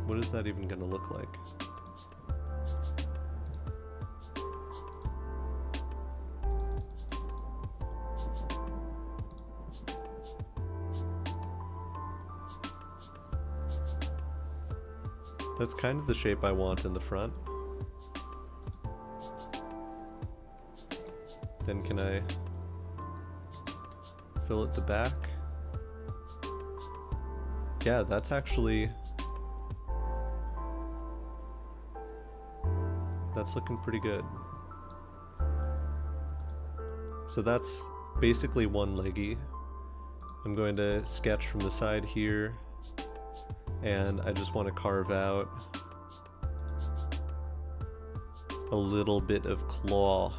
What is that even going to look like? That's kind of the shape I want in the front. Then can I fill it the back? Yeah, that's actually... that's looking pretty good. So that's basically one leggy. I'm going to sketch from the side here, and I just want to carve out a little bit of claw.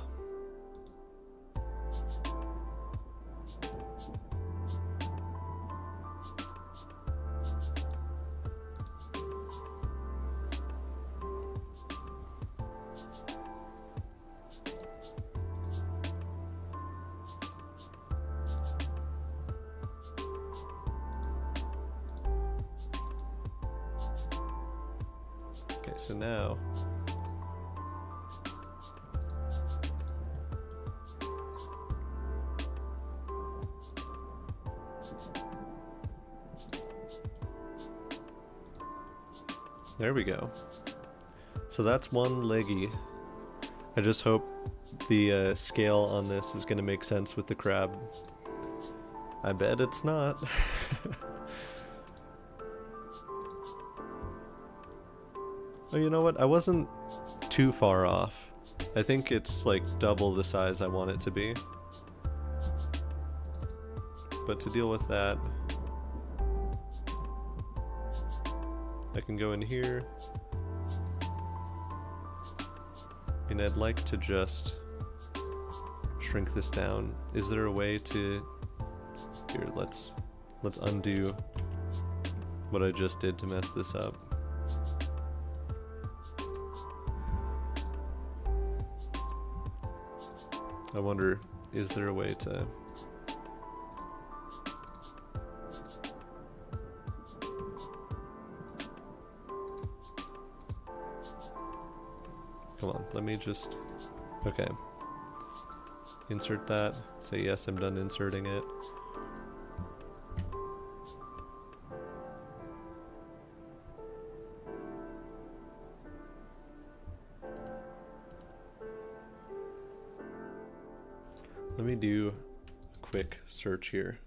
Okay, so now there we go. So that's one leggy. I just hope the scale on this is going to make sense with the crab. I bet it's not. Oh, you know what? I wasn't too far off. I think it's like double the size I want it to be. But to deal with that, I can go in here. And I'd like to just shrink this down. Is there a way to... Here, let's undo what I just did to mess this up. I wonder, is there a way to... Come on, let me just... Okay. Insert that. Say yes, I'm done inserting it. Let me do a quick search here.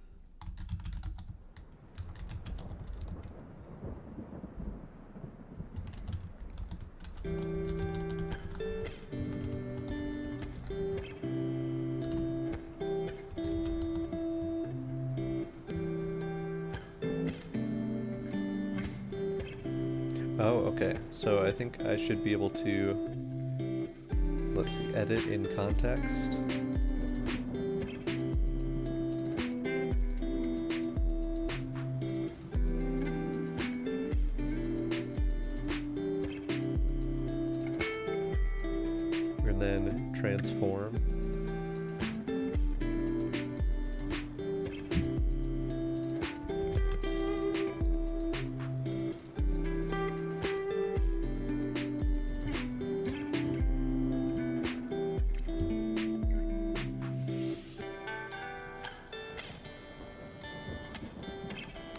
Oh, okay. So I think I should be able to, let's see, edit in context. And then transform.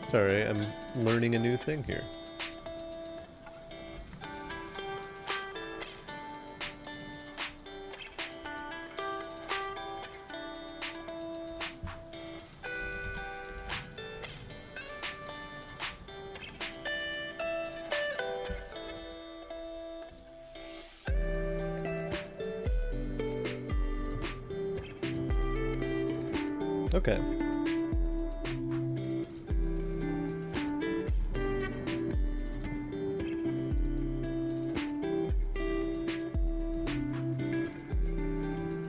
Sorry, I'm learning a new thing here. Okay.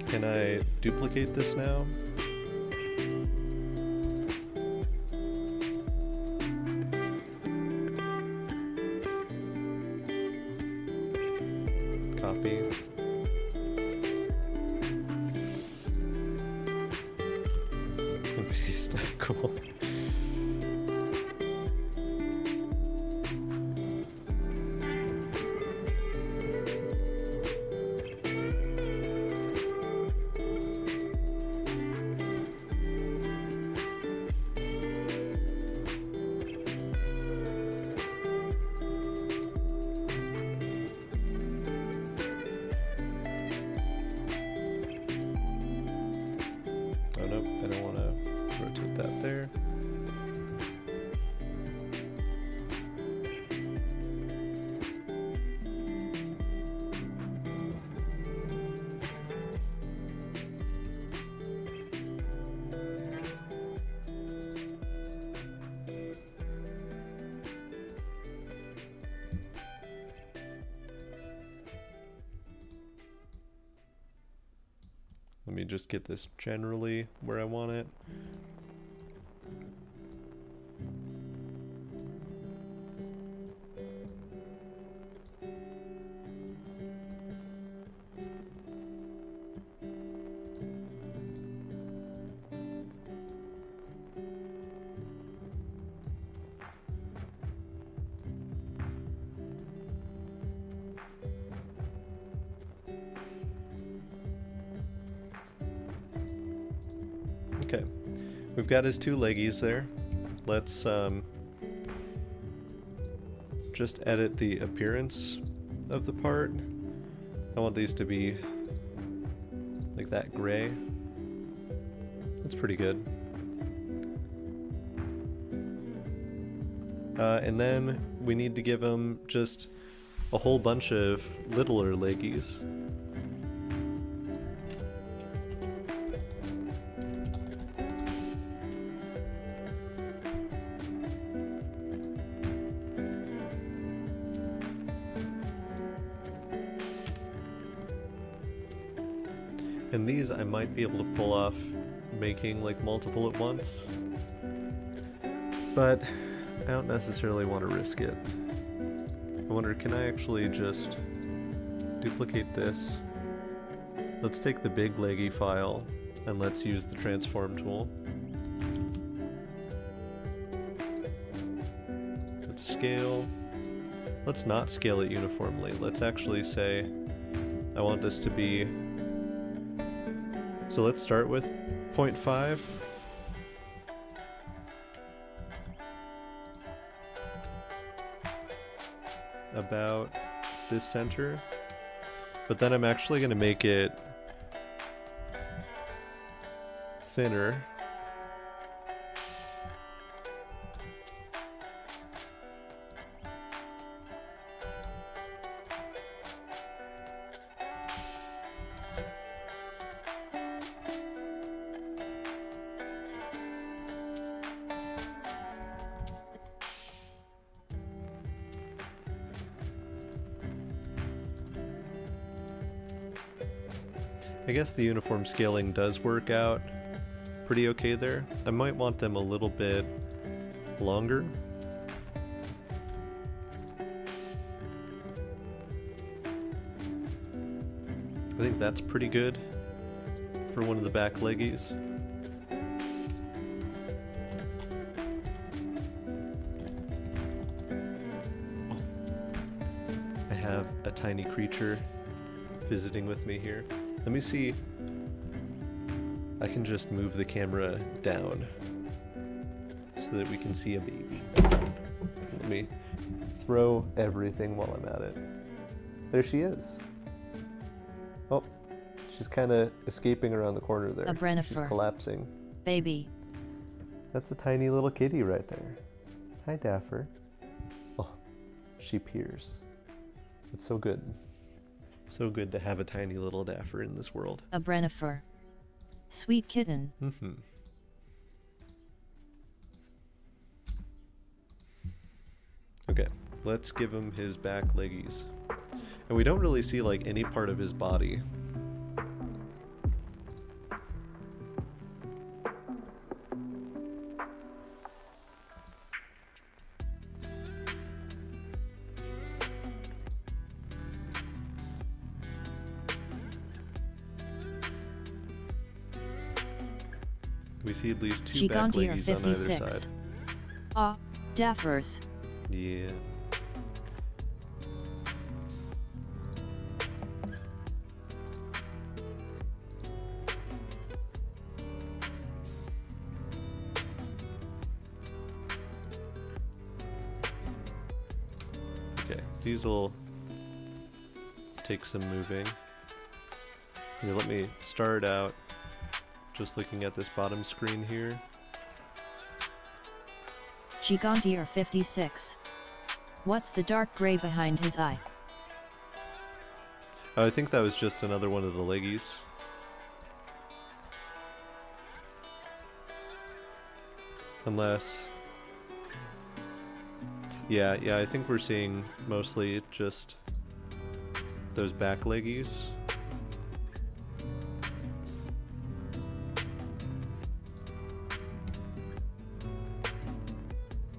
Can I duplicate this now? Copy. And paste. Cool. Oh nope, I don't want to rotate that there. Let me just get this generally where I want it. Okay, we've got his two leggies there. Let's just edit the appearance of the part. I want these to be like that gray. That's pretty good. And then we need to give him just a whole bunch of littler leggies. And these I might be able to pull off making like multiple at once, but I don't necessarily want to risk it. I wonder, can I actually just duplicate this? Let's take the big leggy file and let's use the transform tool. Let's scale. Let's not scale it uniformly. Let's actually say I want this to be, so let's start with 0.5. About this center. But then I'm actually going to make it thinner. I guess the uniform scaling does work out pretty okay there. I might want them a little bit longer. I think that's pretty good for one of the back leggies. Oh. I have a tiny creature visiting with me here. Let me see. I can just move the camera down so that we can see a baby. Let me throw everything while I'm at it. There she is. Oh, she's kind of escaping around the corner there. A Brennifer. She's collapsing. Baby. That's a tiny little kitty right there. Hi, Dapper. Oh, she peers. It's so good. So good to have a tiny little Dapper in this world. A Brennifer. Sweet kitten. let's give him his back leggies. And we don't really see like any part of his body. We see at least two back leggies on either side. Ah, daffers. Yeah. Okay, these will take some moving. Here, let me start out just looking at this bottom screen here. Gigantier 56. What's the dark gray behind his eye? I think that was just another one of the leggies. Unless... Yeah, I think we're seeing mostly just those back leggies.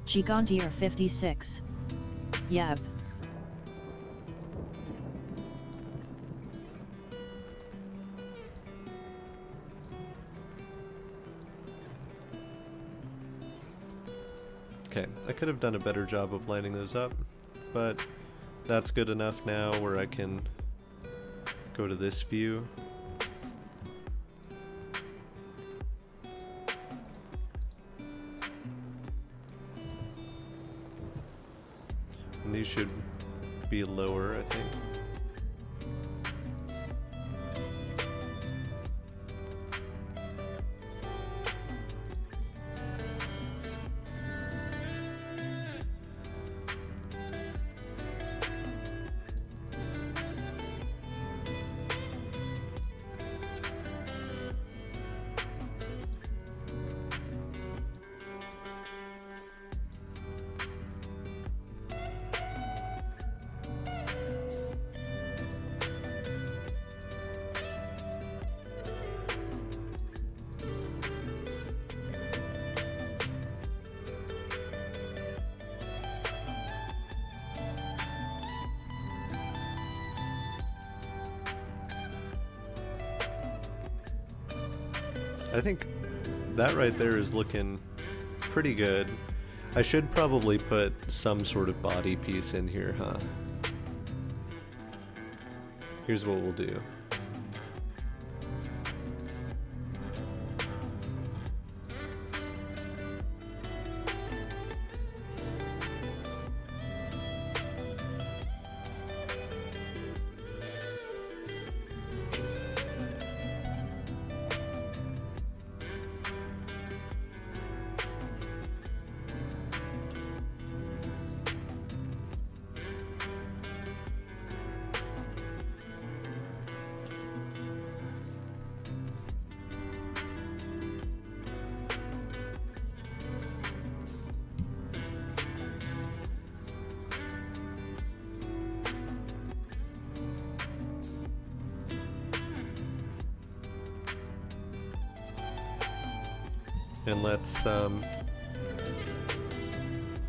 Gigantier 56. Yep. Okay, I could have done a better job of lining those up, but that's good enough now where I can go to this view. And these should be lower, I think. I think that right there is looking pretty good. I should probably put some sort of body piece in here, huh? Here's what we'll do. And let's, oh,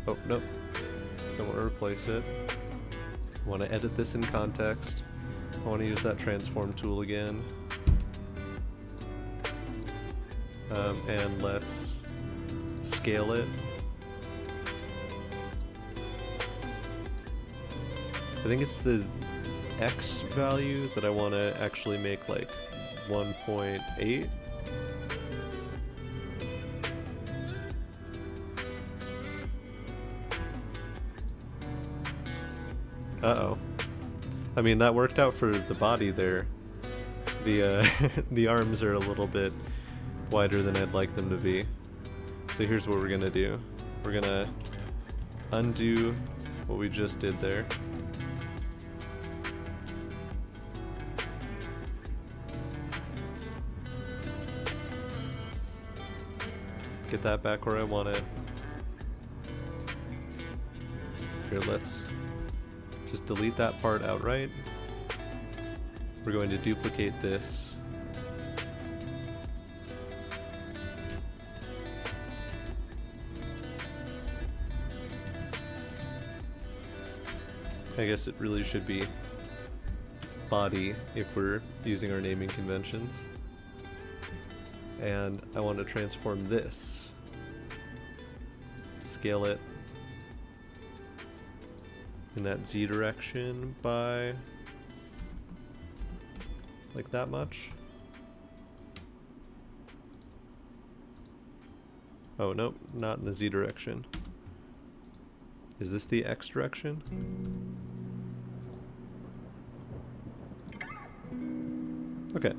nope, don't want to replace it. I want to edit this in context. I want to use that transform tool again. And let's scale it. I think it's the X value that I want to actually make like 1.8. Uh-oh. I mean, that worked out for the body there. The the arms are a little bit wider than I'd like them to be. So here's what we're gonna do. We're gonna undo what we just did there. Get that back where I want it. Here, let's just delete that part outright. We're going to duplicate this. I guess it really should be body if we're using our naming conventions. And I want to transform this. Scale it in that Z direction by like that much. Oh, nope, not in the Z direction. Is this the X direction? Okay.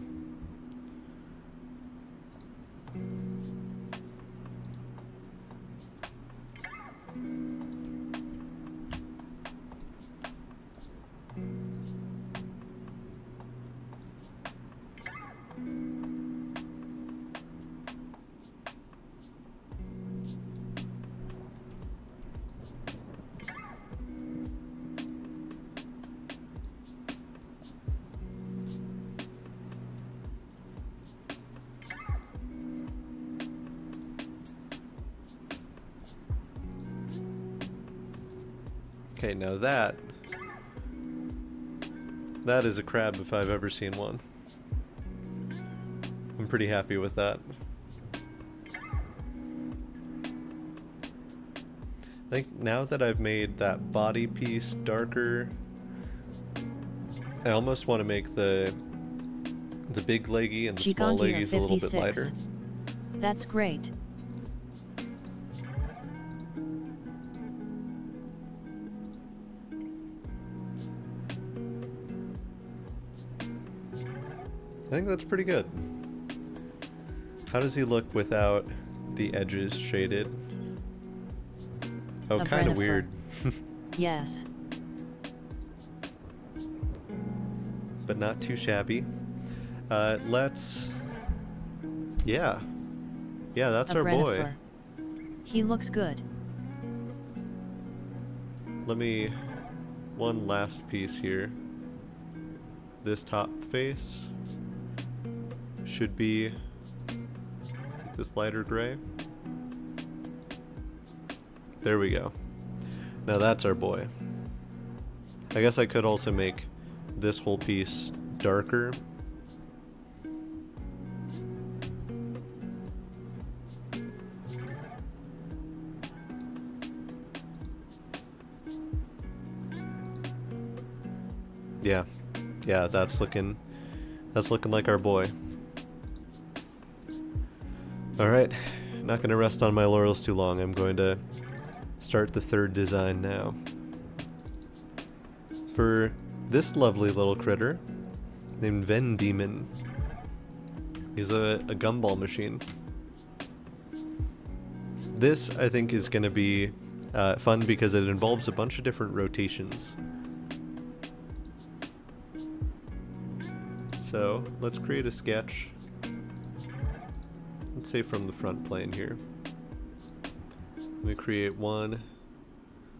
Okay, now that is a crab if I've ever seen one. I'm pretty happy with that. I think now that I've made that body piece darker, I almost want to make the big leggy and the small leggies a little bit lighter. That's great. I think that's pretty good. How does he look without the edges shaded? Oh, kind of weird. Yes. But not too shabby. Let's... Yeah. Yeah, that's our boy. He looks good. Let me... One last piece here. This top face should be this lighter gray. There we go. Now that's our boy. I guess I could also make this whole piece darker. Yeah. Yeah, that's looking like our boy. Alright, not going to rest on my laurels too long. I'm going to start the third design now. For this lovely little critter named Ven Demon. He's a gumball machine. This, I think, is going to be fun because it involves a bunch of different rotations. So, let's create a sketch. Let's say from the front plane here. Let me create one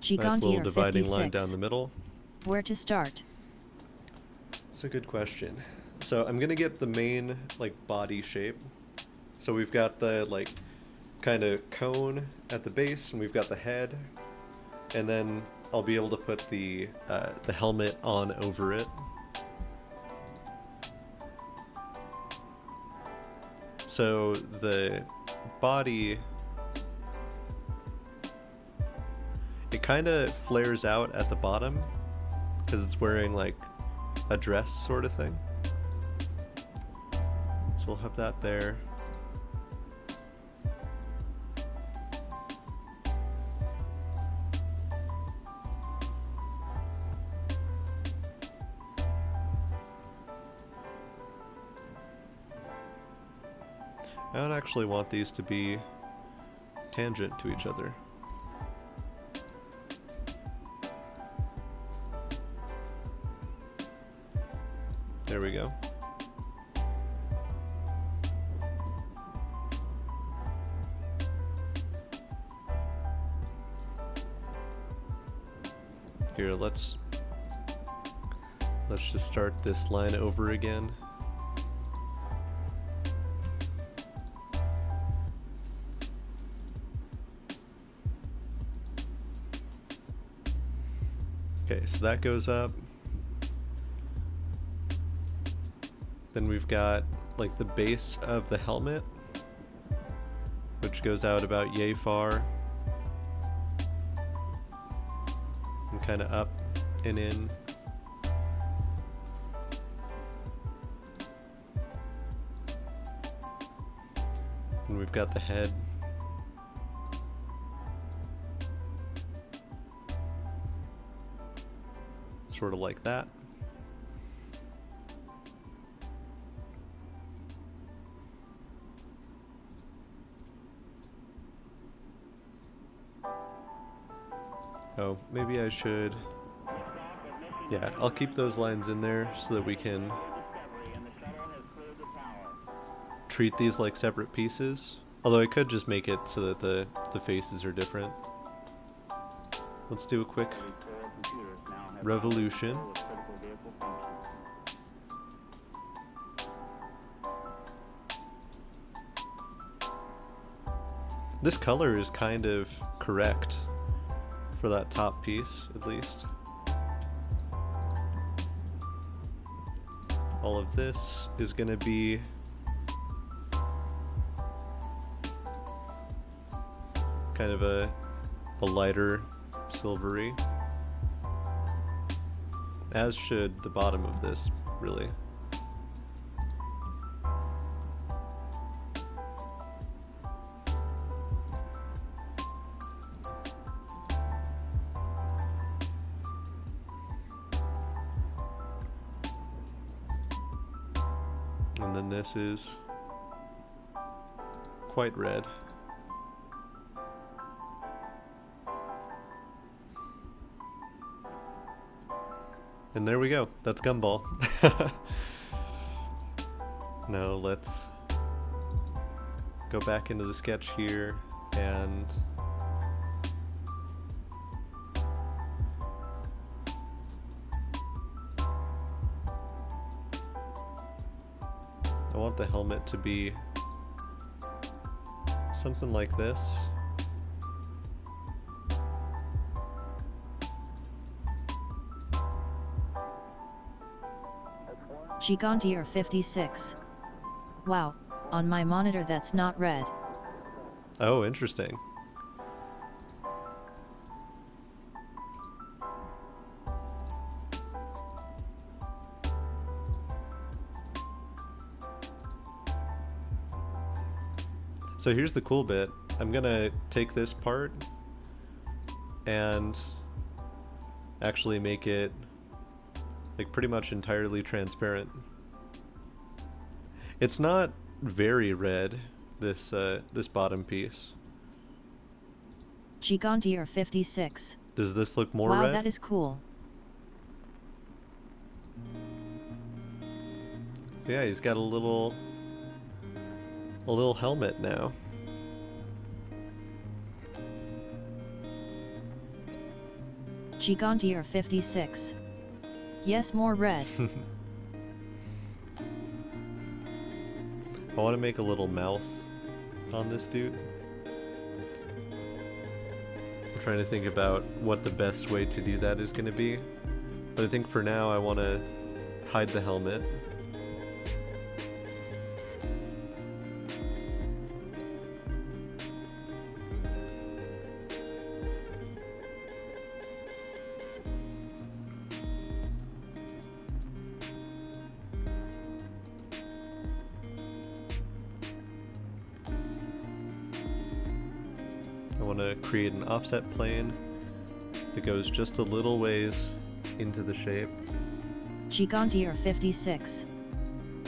nice little dividing line down the middle. Where to start? That's a good question. So I'm gonna get the main like body shape. So we've got the like kind of cone at the base, and we've got the head, and then I'll be able to put the helmet on over it. So the body, it kind of flares out at the bottom because it's wearing like a dress sort of thing. So we'll have that there. I don't actually want these to be tangent to each other. There we go. Here, let's just start this line over again. Okay, so that goes up. Then we've got like the base of the helmet, which goes out about yay far. And kind of up and in. And we've got the head. Sort of like that. Oh, maybe I should... Yeah, I'll keep those lines in there so that we can treat these like separate pieces. Although I could just make it so that the faces are different. Let's do a quick revolution. This color is kind of correct for that top piece, at least. All of this is going to be kind of a lighter silvery, as should the bottom of this, really. And then this is quite red. And there we go. That's Gumball. Now let's go back into the sketch here and I want the helmet to be something like this. Gigantier 56. Wow, on my monitor that's not red. Oh, interesting. So here's the cool bit. I'm gonna take this part and actually make it like pretty much entirely transparent. It's not very red, this this bottom piece. Gigantier 56. Does this look more wow, red? That is cool. So yeah, he's got a little helmet now. Gigantier 56. Yes, more red. I want to make a little mouth on this dude. I'm trying to think about what the best way to do that is going to be. But I think for now I want to hide the helmet. I want to create an offset plane that goes just a little ways into the shape. Gigantier 56.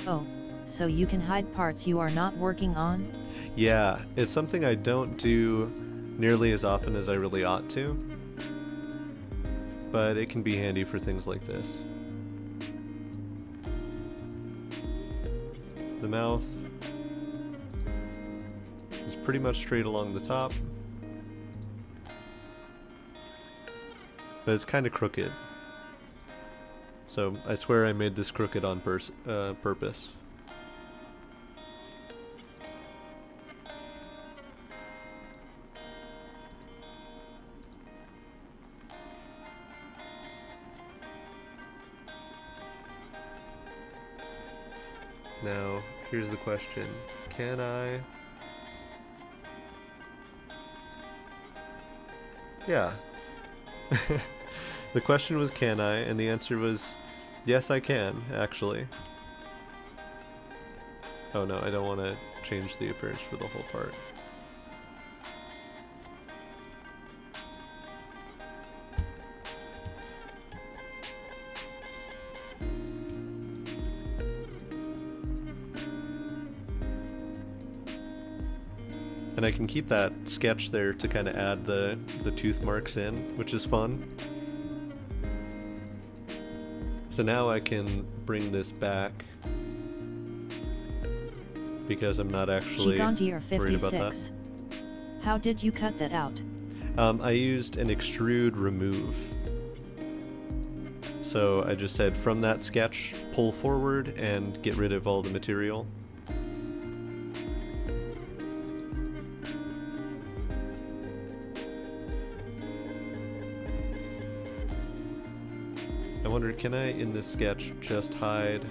Oh, so you can hide parts you are not working on? Yeah, it's something I don't do nearly as often as I really ought to, but it can be handy for things like this. The mouth is pretty much straight along the top. but it's kind of crooked. So I swear I made this crooked on purpose. Now, here's the question. Can I... Yeah. The question was, can I? And the answer was, yes, I can, actually. Oh no, I don't want to change the appearance for the whole part. And I can keep that sketch there to kind of add the tooth marks in, which is fun. So now I can bring this back because I'm not actually worried about that. How did you cut that out? I used an extrude remove. So I just said from that sketch, pull forward and get rid of all the material. I wonder, can I, in this sketch, just hide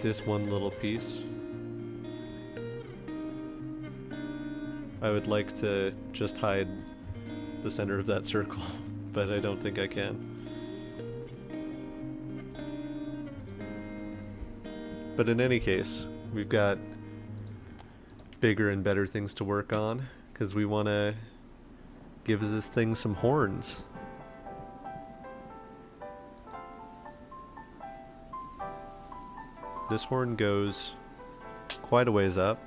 this one little piece? I would like to just hide the center of that circle, but I don't think I can. But in any case, we've got bigger and better things to work on, because we want to give this thing some horns. This horn goes quite a ways up.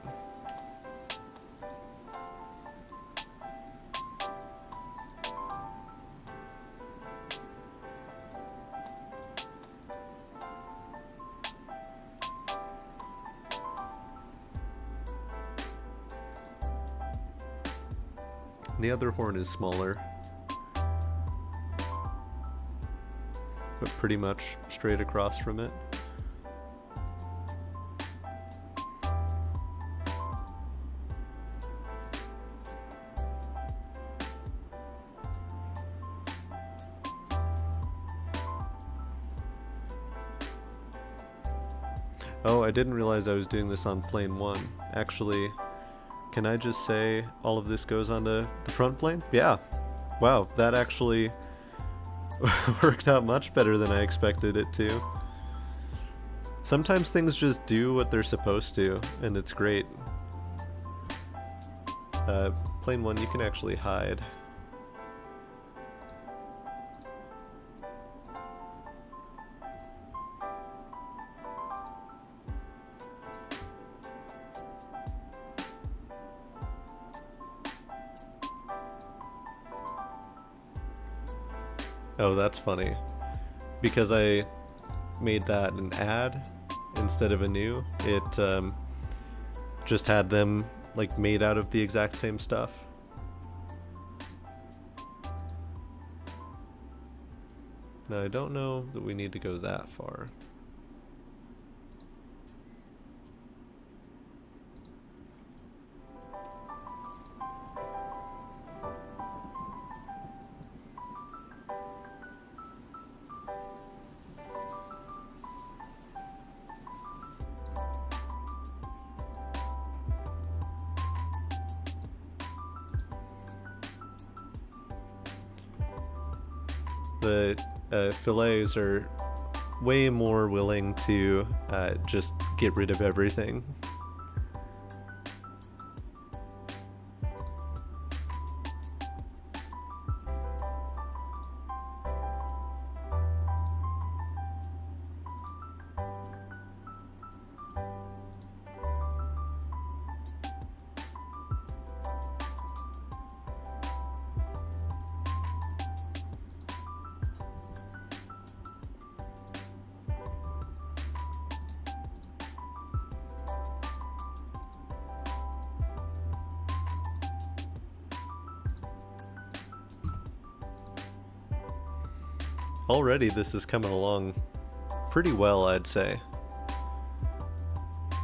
The other horn is smaller, but pretty much straight across from it. Oh, I didn't realize I was doing this on plane 1. Actually, can I just say all of this goes onto the front plane? Yeah. Wow, that actually worked out much better than I expected it to. Sometimes things just do what they're supposed to, and it's great. Plane 1, you can actually hide. Oh, that's funny. Because I made that an add instead of a new, it just had them like made out of the exact same stuff. Now I don't know that we need to go that far. The fillets are way more willing to just get rid of everything. already this is coming along pretty well, I'd say.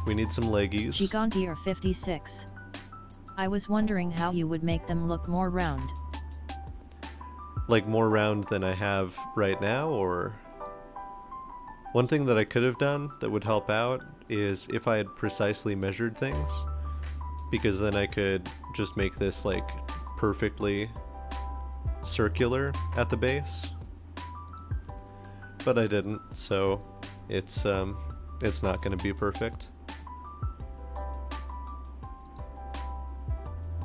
We need some leggies. Gigantier 56. I was wondering how you would make them look more round. Like more round than I have right now, or... One thing that I could have done that would help out is if I had precisely measured things, because then I could just make this like perfectly circular at the base. But I didn't, so it's not going to be perfect.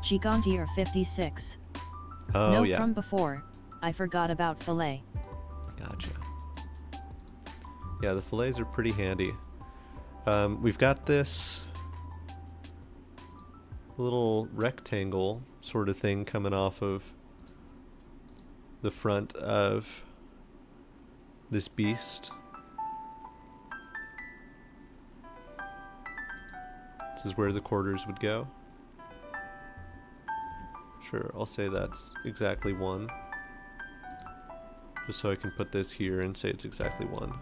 Gigantier 56. Oh, no, yeah. from before. I forgot about fillet. Gotcha. Yeah, the fillets are pretty handy. We've got this little rectangle sort of thing coming off of the front of this beast. This is where the quarters would go. Sure, I'll say that's exactly 1. Just so I can put this here and say it's exactly 1.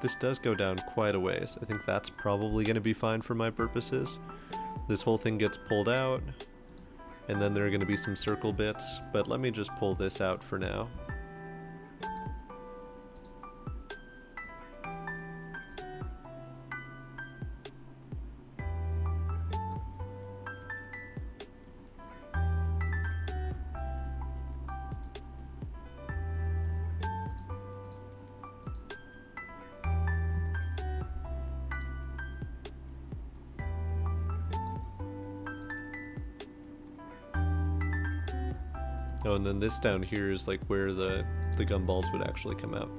This does go down quite a ways. I think that's probably going to be fine for my purposes. This whole thing gets pulled out, and then there are going to be some circle bits, but let me just pull this out for now. Oh, and then this down here is like where the gumballs would actually come out.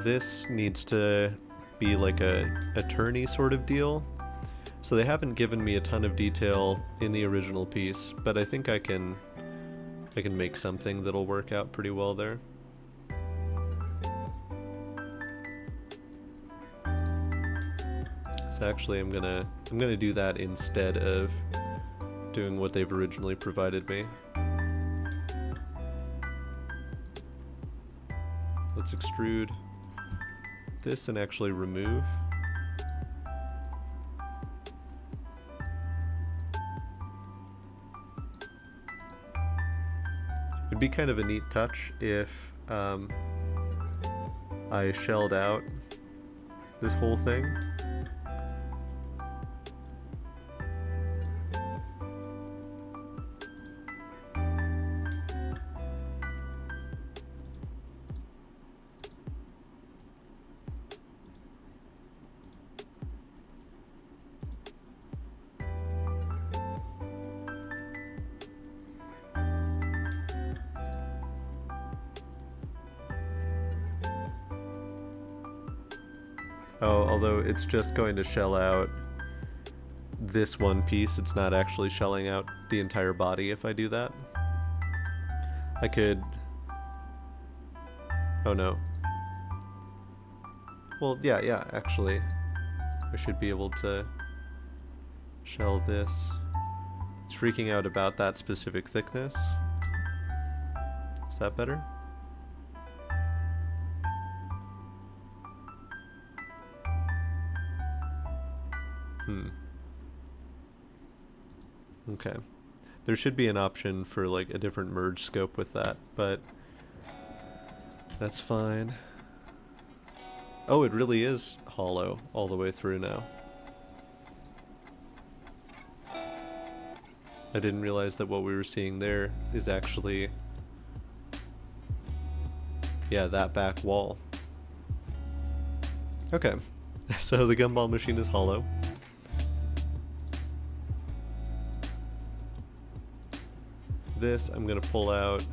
This needs to be like a turny sort of deal. So they haven't given me a ton of detail in the original piece, but I think I can make something that'll work out pretty well there. So actually I'm gonna do that instead of doing what they've originally provided me. Let's extrude this and actually remove. It'd be kind of a neat touch if I shelled out this whole thing. Oh, although it's just going to shell out this one piece, it's not actually shelling out the entire body if I do that. I could... Oh no. Well, yeah, actually. I should be able to shell this. It's freaking out about that specific thickness. Is that better? Okay. There should be an option for like a different merge scope with that, but that's fine. Oh, it really is hollow all the way through now. I didn't realize that what we were seeing there is actually, yeah, that back wall. Okay, so the gumball machine is hollow. This I'm gonna pull out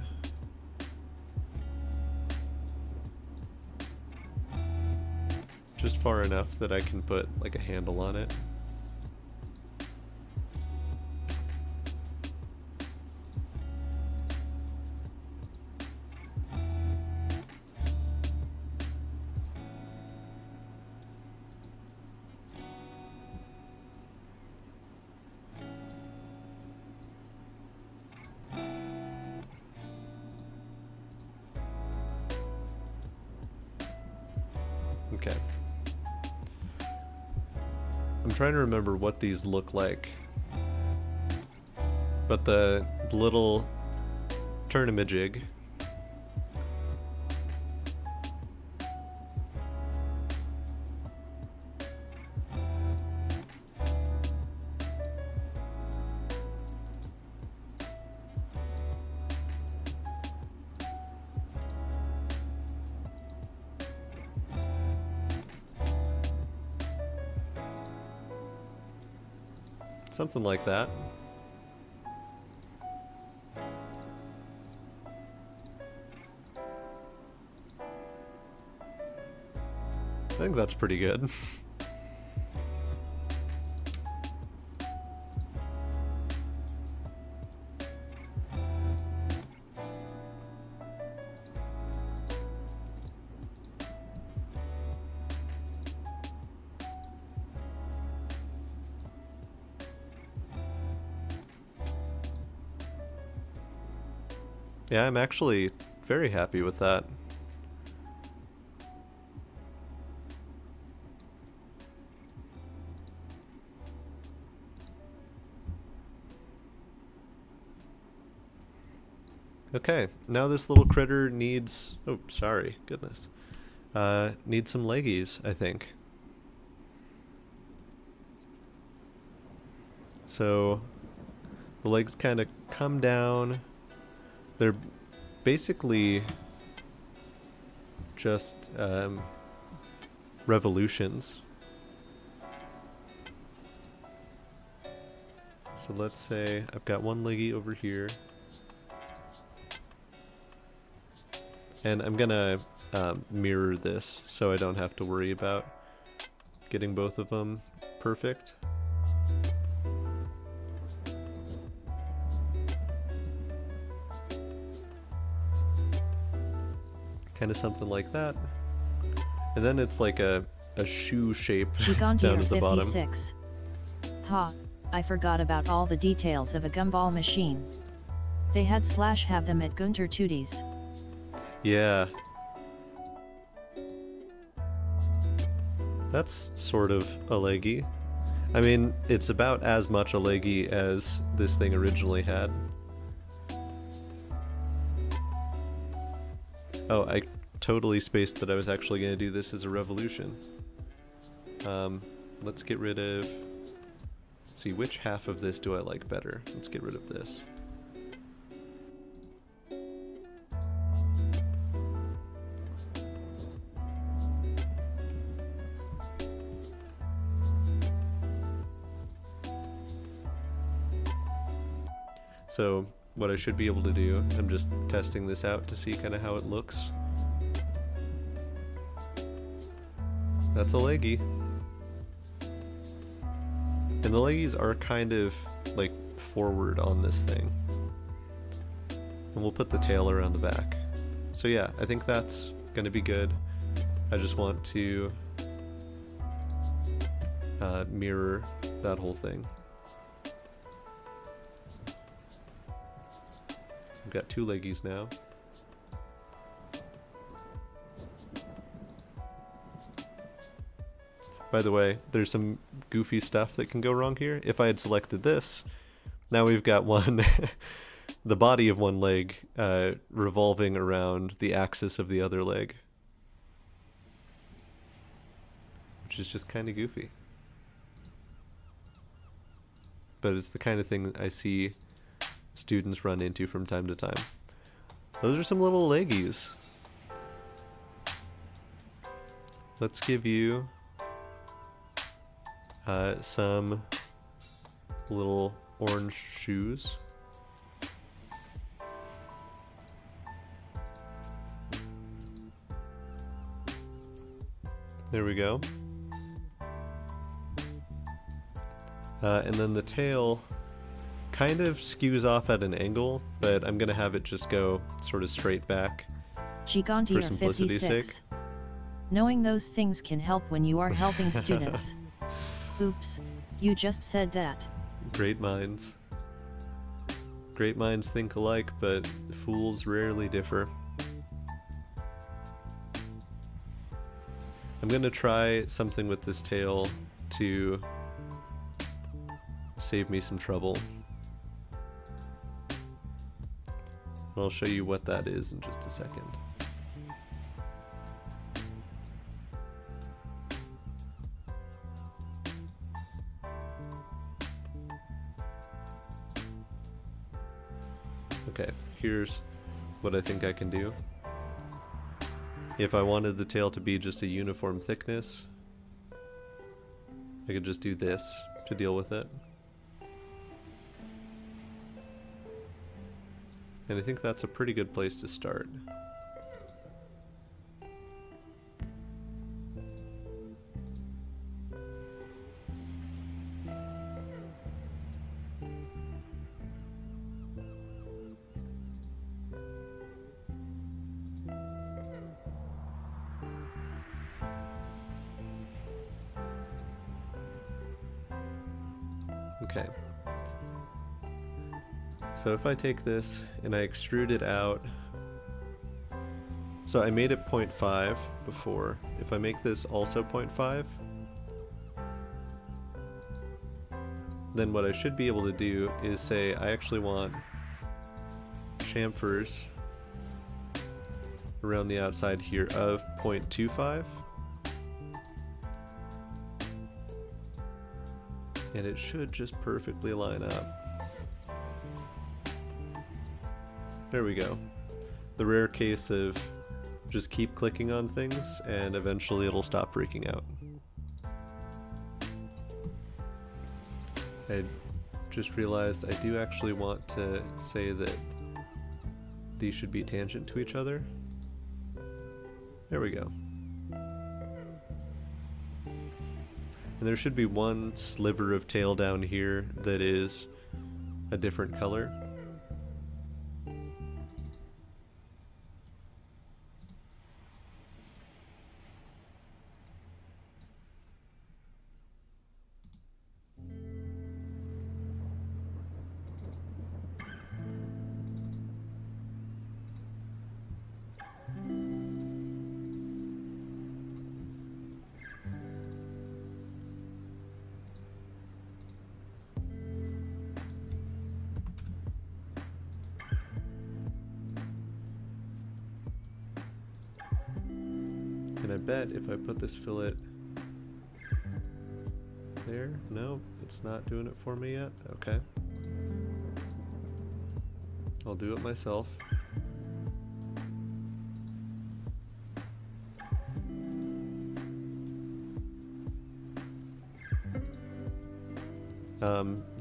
just far enough that I can put like a handle on it. Okay. I'm trying to remember what these look like. But the little turn-a-majig. Something like that. I think that's pretty good. Yeah, I'm actually very happy with that. Okay, now this little critter needs... Oh, sorry, goodness. Needs some leggies, I think. So, the legs kind of come down. They're basically just revolutions. So let's say I've got one leggy over here. And I'm gonna mirror this so I don't have to worry about getting both of them perfect. Kind of something like that. And then it's like a shoe shape down at the bottom. 56. Ha, I forgot about all the details of a gumball machine. They had / have them at Gunter Tootie's. Yeah. That's sort of a leggy. I mean, it's about as much a leggy as this thing originally had. Oh, I totally spaced that I was actually going to do this as a revolution. Let's get rid of... Let's see, which half of this do I like better? Let's get rid of this. So what I should be able to do, I'm just testing this out to see kind of how it looks. That's a leggy. And the leggies are kind of like forward on this thing. And we'll put the tail around the back. So yeah, I think that's going to be good. I just want to mirror that whole thing. We've got two leggies now. By the way, there's some goofy stuff that can go wrong here. If I had selected this, now we've got one, the body of one leg revolving around the axis of the other leg. Which is just kind of goofy. But it's the kind of thing I see students run into from time to time. Those are some little leggies. Let's give you some little orange shoes. There we go. And then the tail kind of skews off at an angle, but I'm gonna have it just go sort of straight back for simplicity's sake. Knowing those things can help when you are helping students. Oops, you just said that. Great minds. Great minds think alike, but fools rarely differ. I'm gonna try something with this tail to save me some trouble. I'll show you what that is in just a second. Okay, here's what I think I can do. If I wanted the tail to be just a uniform thickness, I could just do this to deal with it. And I think that's a pretty good place to start. Okay. So if I take this and I extrude it out, so I made it 0.5 before. If I make this also 0.5, then what I should be able to do is say I actually want chamfers around the outside here of 0.25. And it should just perfectly line up. There we go. The rare case of just keep clicking on things and eventually it'll stop freaking out. I just realized I do actually want to say that these should be tangent to each other. There we go. And there should be one sliver of tail down here that is a different color. And I bet if I put this fillet there, no, it's not doing it for me yet. Okay. I'll do it myself.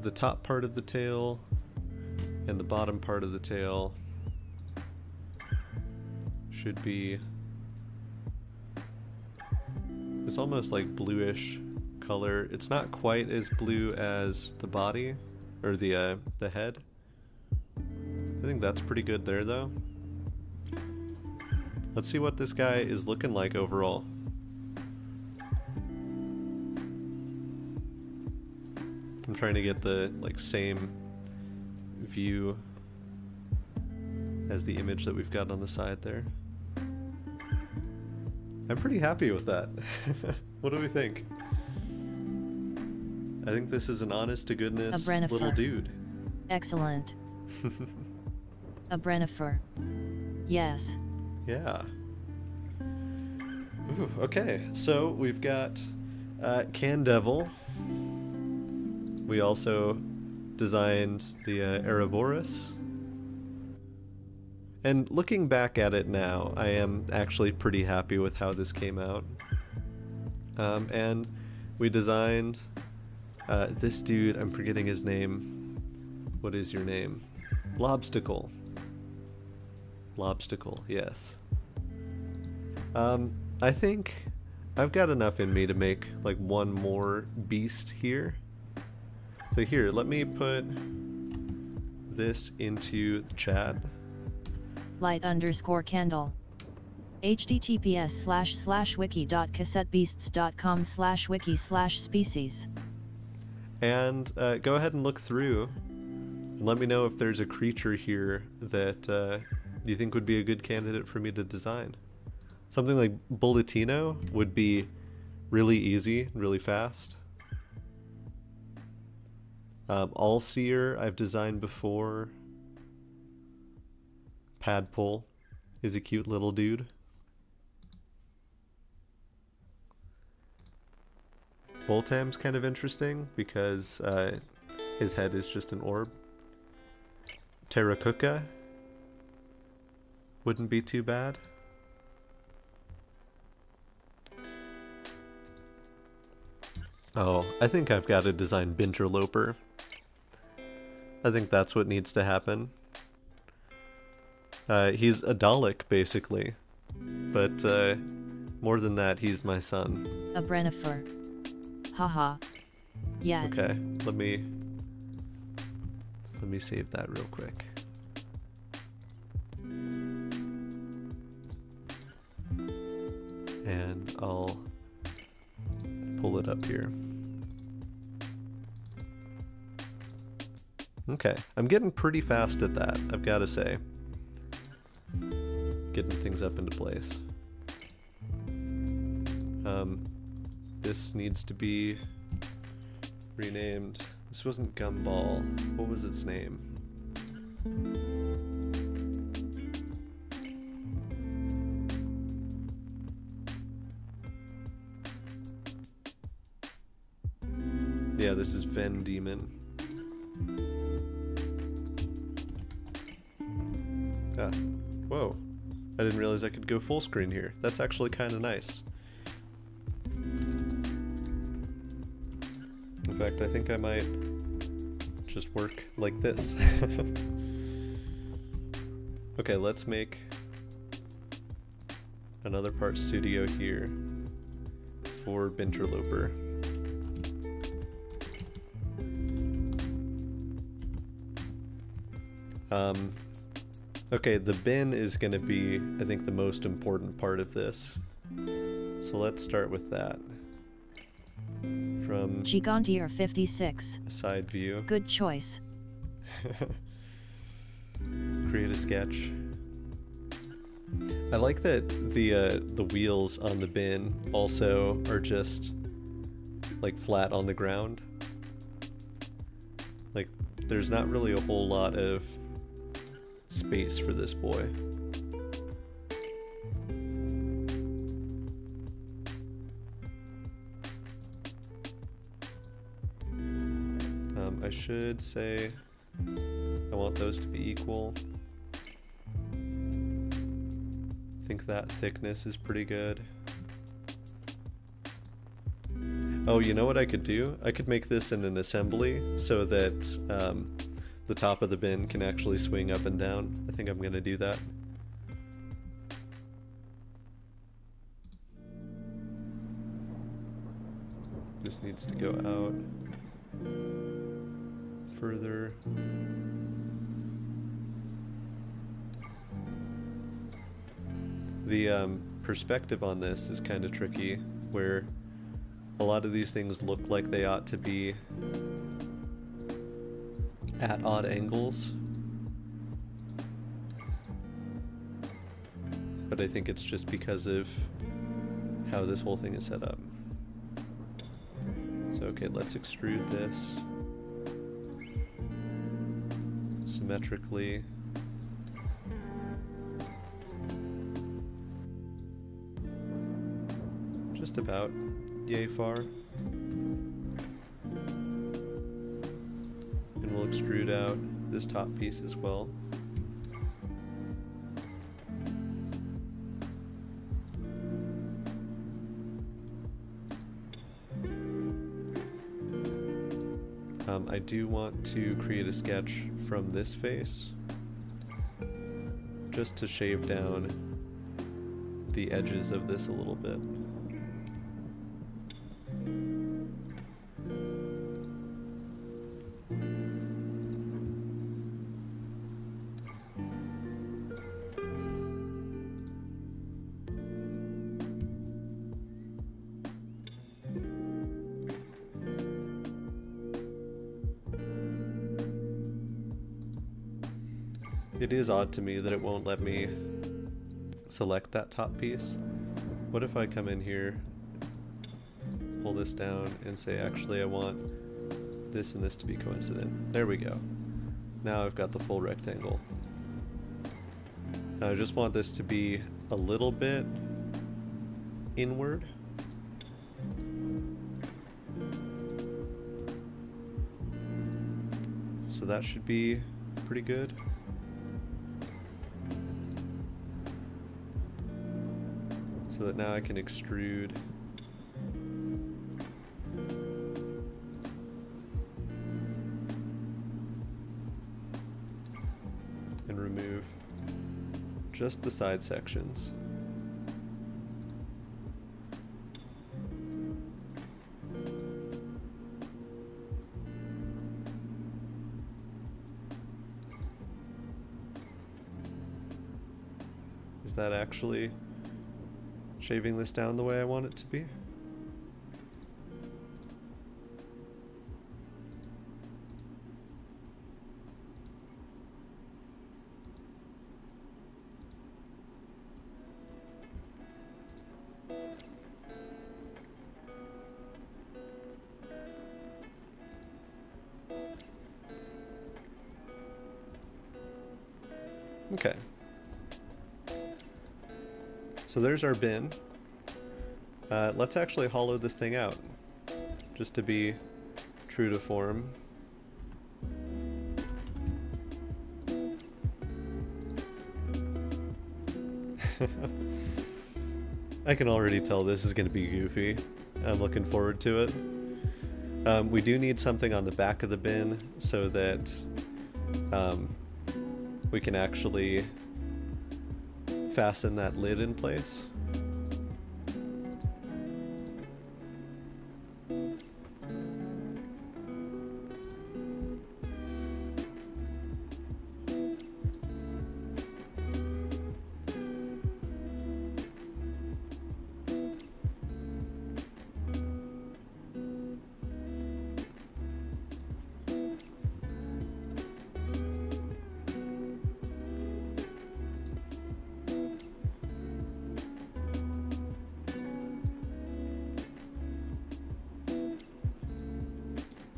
The top part of the tail and the bottom part of the tail should be, it's almost like bluish color. It's not quite as blue as the body or the head. I think that's pretty good there though. Let's see what this guy is looking like overall. I'm trying to get the same view as the image that we've got on the side there. I'm pretty happy with that. What do we think? I think this is an honest to goodness little dude. Excellent. A Brennifer. Yes. Yeah. Ooh, okay, so we've got Can Devil. We also designed the Ouroboros. And looking back at it now, I am actually pretty happy with how this came out. And we designed this dude, I'm forgetting his name. What is your name? Lobstacle. Lobstacle, yes. I think I've got enough in me to make like one more beast here. So here, let me put this into the chat. Light_candle. https://wiki.cassettebeasts.com/wiki/species. And go ahead and look through and let me know if there's a creature here that you think would be a good candidate for me to design. Something like Bulletino would be really easy, really fast. Allseer I've designed before. Padpole is a cute little dude. Voltam's kind of interesting because his head is just an orb. Terracotta wouldn't be too bad. Oh, I think I've got to design Binterloper. I think that's what needs to happen. He's a Dalek, basically. But more than that, he's my son. A Brennifer. Haha. Yeah. Okay, let me save that real quick. And I'll pull it up here. Okay, I'm getting pretty fast at that, I've got to say. Getting things up into place. This needs to be renamed. This wasn't Gumball. What was its name? Yeah, this is Ven Demon. Ah, whoa. I didn't realize I could go full screen here. That's actually kind of nice. In fact, I think I might just work like this. Okay, let's make another part studio here for Binterloper. Okay, the bin is going to be, I think, the most important part of this. So let's start with that. From Gigantier 56. a side view. Good choice. Create a sketch. I like that the wheels on the bin also are just like flat on the ground. Like there's not really a whole lot of space for this boy. I should say I want those to be equal. I think that thickness is pretty good. Oh, you know what I could do? I could make this in an assembly so that the top of the bin can actually swing up and down. I think I'm going to do that. This needs to go out further. The perspective on this is kind of tricky, where a lot of these things look like they ought to be at odd angles, but I think it's just because of how this whole thing is set up. So okay, let's extrude this symmetrically. Just about yay far. And we'll extrude out this top piece as well. I do want to create a sketch from this face, just to shave down the edges of this a little bit. It is odd to me that it won't let me select that top piece. What if I come in here, pull this down, and say, actually I want this and this to be coincident. There we go. Now I've got the full rectangle. Now I just want this to be a little bit inward. So that should be pretty good. So that now I can extrude and remove just the side sections. Is that actually shaving this down the way I want it to be? Okay. So there's our bin. Let's actually hollow this thing out, just to be true to form. I can already tell this is going to be goofy. I'm looking forward to it. We do need something on the back of the bin so that we can actually fasten that lid in place.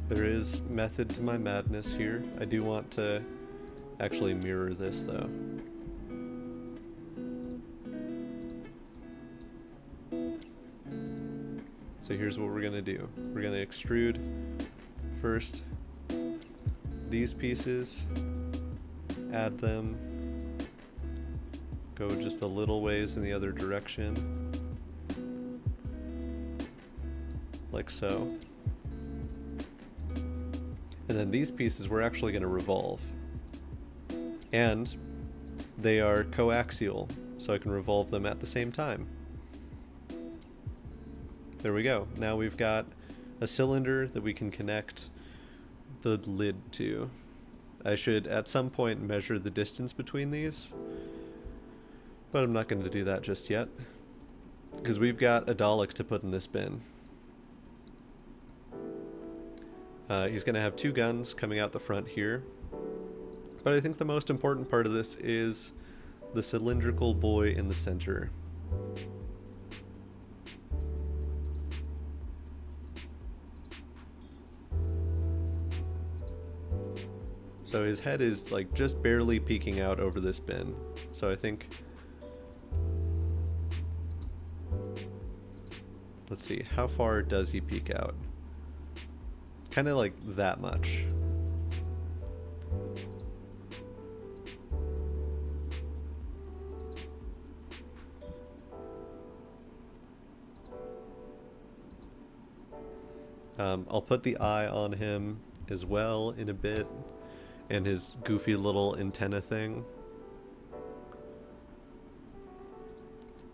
There is method to my madness here. I do want to actually mirror this though. So here's what we're gonna do. We're gonna extrude first these pieces, add them, go just a little ways in the other direction, like so. And then these pieces we're actually going to revolve. And they are coaxial, so I can revolve them at the same time. There we go. Now we've got a cylinder that we can connect the lid to. I should at some point measure the distance between these, but I'm not going to do that just yet, because we've got a Dalek to put in this bin. He's going to have two guns coming out the front here, but I think the most important part of this is the cylindrical boy in the center. So his head is like just barely peeking out over this bin, so I think, let's see, how far does he peek out? Kind of like that much. I'll put the eye on him as well in a bit, and his goofy little antenna thing.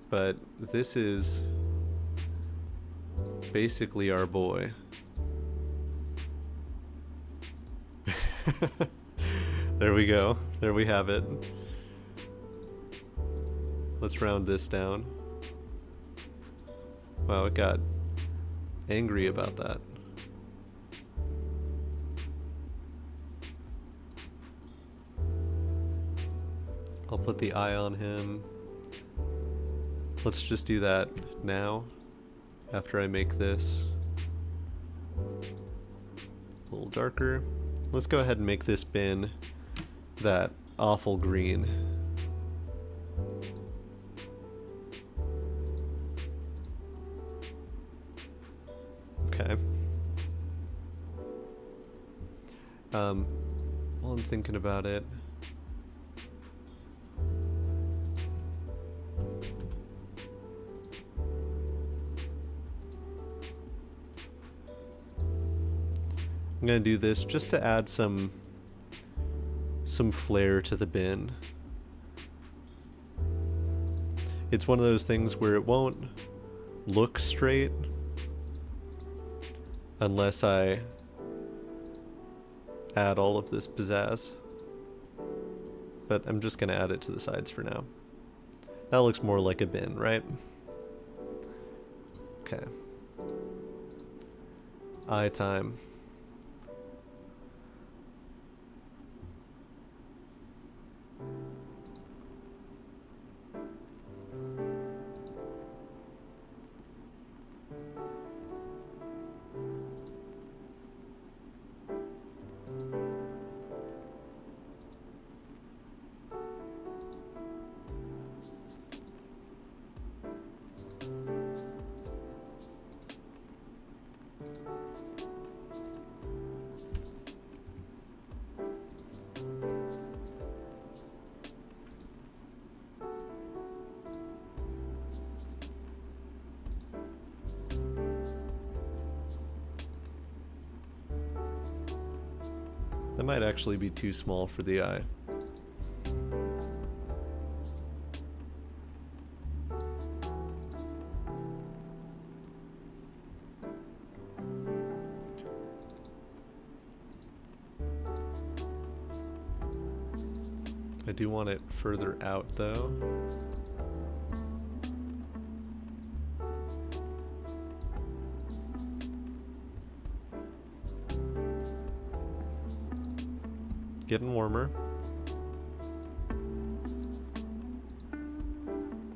But this is basically our boy. There we go. There we have it. Let's round this down. Wow, it got angry about that. I'll put the eye on him. Let's just do that now, after I make this a little darker. Let's go ahead and make this bin that awful green. Okay. While I'm thinking about it, I'm gonna do this just to add some flair to the bin. It's one of those things where it won't look straight unless I add all of this pizzazz. But I'm just gonna add it to the sides for now. That looks more like a bin, right? Okay. Eye time. That might actually be too small for the eye. I do want it further out though. Getting warmer.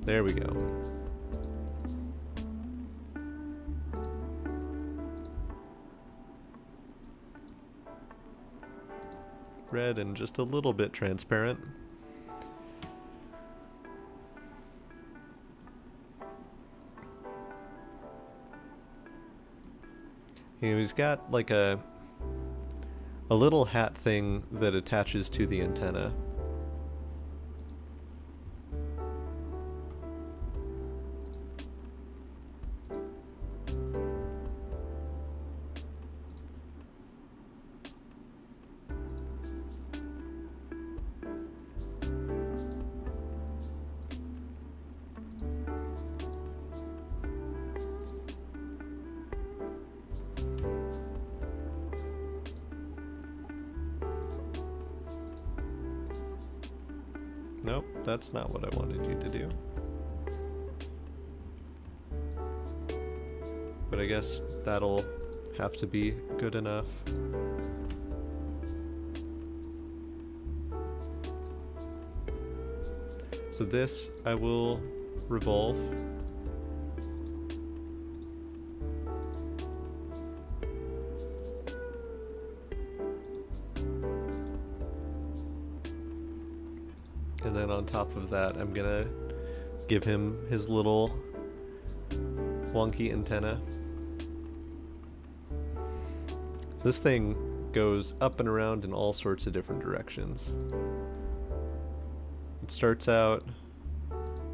There we go. Red and just a little bit transparent. He's got like a little hat thing that attaches to the antenna. Nope, that's not what I wanted you to do. But I guess that'll have to be good enough. So this I will revolve. And then on top of that, I'm gonna give him his little wonky antenna. This thing goes up and around in all sorts of different directions. It starts out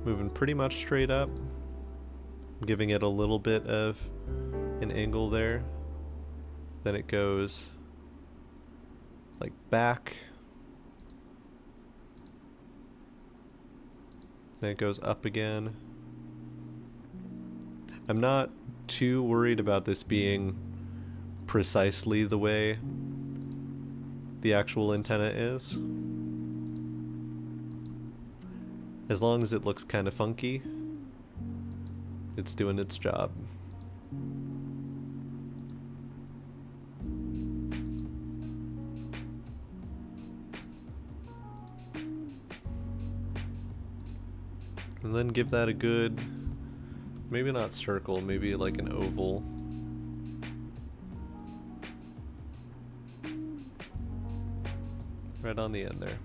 moving pretty much straight up, giving it a little bit of an angle there. Then it goes like back. Then it goes up again. I'm not too worried about this being precisely the way the actual antenna is. As long as it looks kind of funky, it's doing its job. And then give that a good, maybe not circle, maybe like an oval. Right on the end there.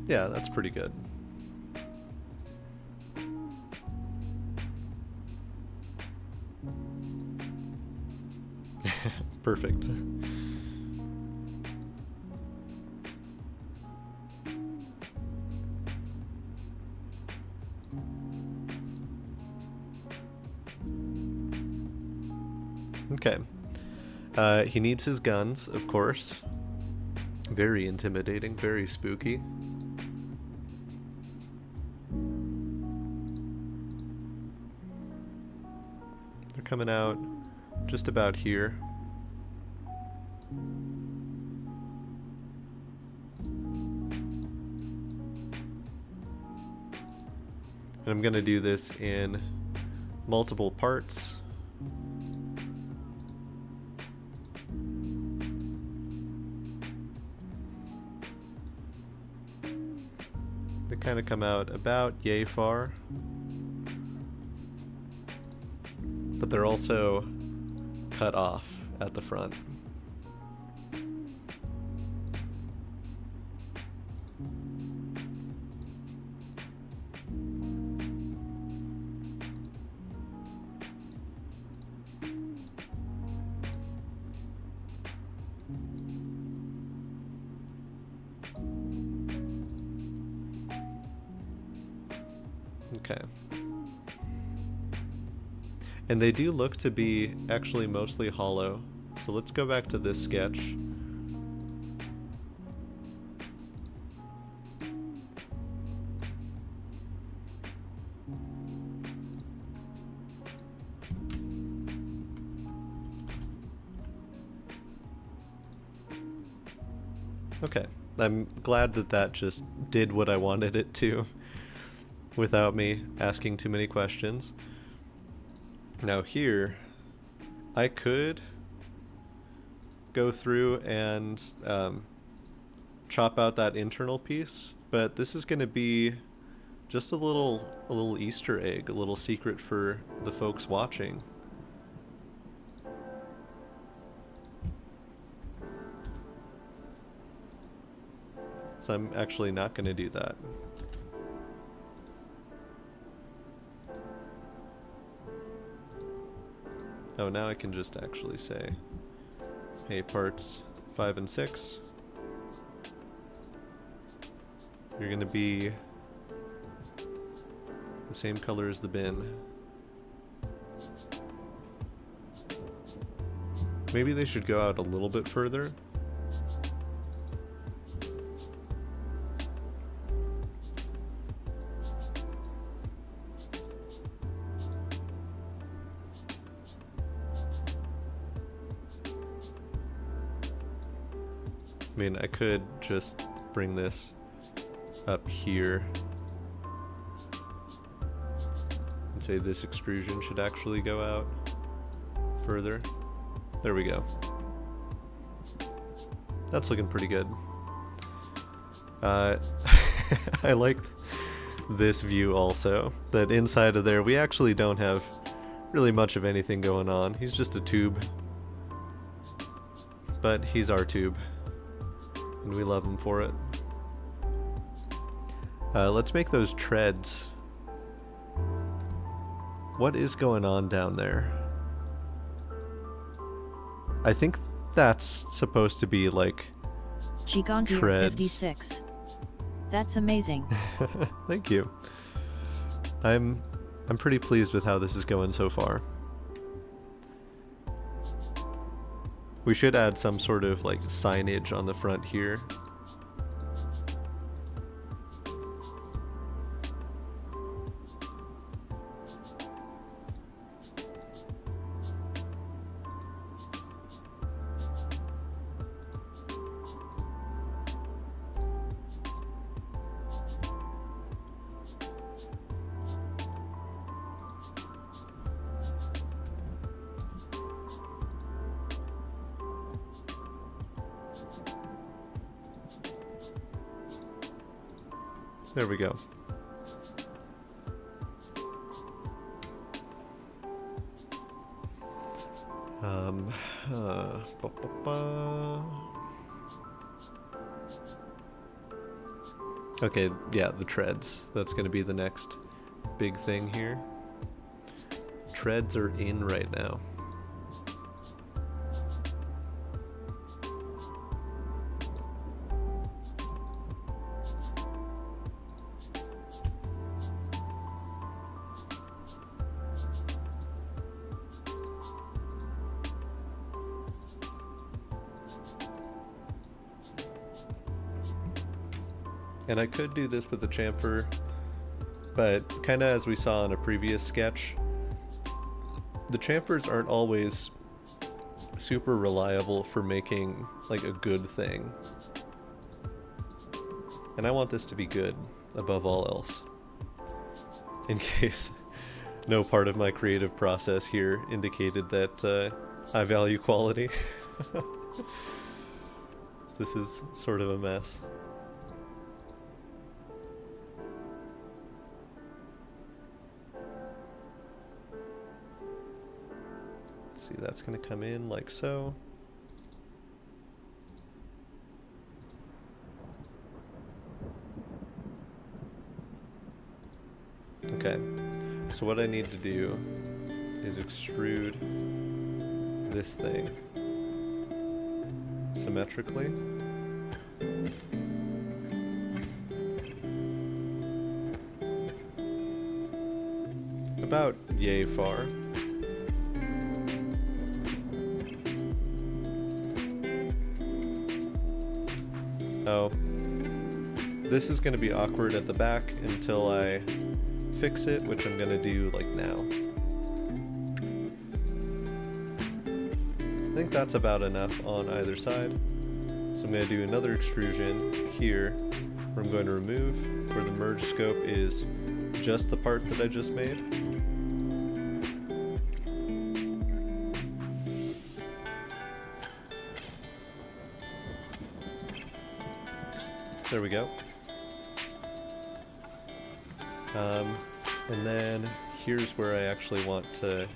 Yeah, that's pretty good. Perfect. Okay. He needs his guns, of course. Very intimidating, very spooky. They're coming out just about here. And I'm going to do this in multiple parts. They kind of come out about yay far. But they're also cut off at the front. Okay. And they do look to be actually mostly hollow. So let's go back to this sketch. Okay. I'm glad that that just did what I wanted it to without me asking too many questions. Now here, I could go through and chop out that internal piece, but this is going to be just a little Easter egg, a little secret for the folks watching. So I'm actually not going to do that. Oh, now I can just actually say, hey, parts 5 and 6, you're going to be the same color as the bin. Maybe they should go out a little bit further. I mean, I could just bring this up here and say this extrusion should actually go out further. There we go. That's looking pretty good. I like this view also, that inside of there we actually don't have really much of anything going on. He's just a tube. But he's our tube. And we love him for it. Let's make those treads. What is going on down there? I think that's supposed to be like Gigantier treads. 56. That's amazing. Thank you. I'm pretty pleased with how this is going so far. We should add some sort of like signage on the front here. There we go. Ba, ba, ba. Okay, yeah, the treads. That's going to be the next big thing here. Treads are in right now. And I could do this with the chamfer, but kind of as we saw in a previous sketch, the chamfers aren't always super reliable for making like a good thing. And I want this to be good above all else. In case no part of my creative process here indicated that I value quality. So this is sort of a mess. See, that's going to come in like so. Okay, so what I need to do is extrude this thing symmetrically. About yay far. Oh, this is going to be awkward at the back until I fix it, which I'm going to do like now. I think that's about enough on either side. So I'm going to do another extrusion here, where I'm going to remove where the merge scope is just the part that I just made. There we go. And then here's where I actually want to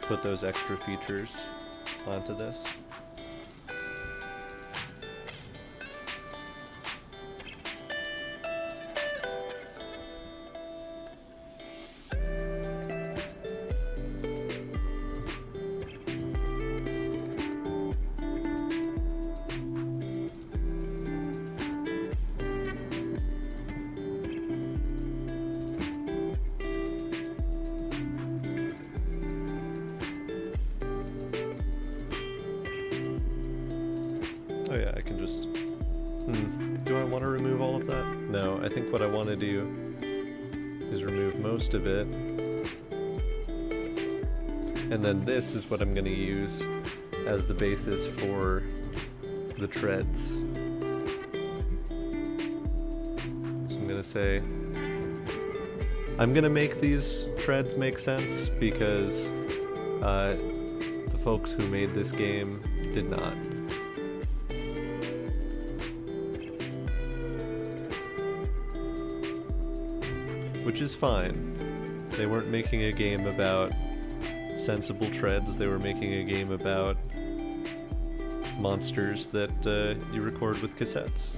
put those extra features onto this. Oh yeah, I can just... Do I want to remove all of that? No, I think what I want to do is remove most of it. And then this is what I'm going to use as the basis for the treads. So I'm going to say... I'm going to make these treads make sense because the folks who made this game did not. Which is fine. They weren't making a game about sensible treads, they were making a game about monsters that you record with cassettes.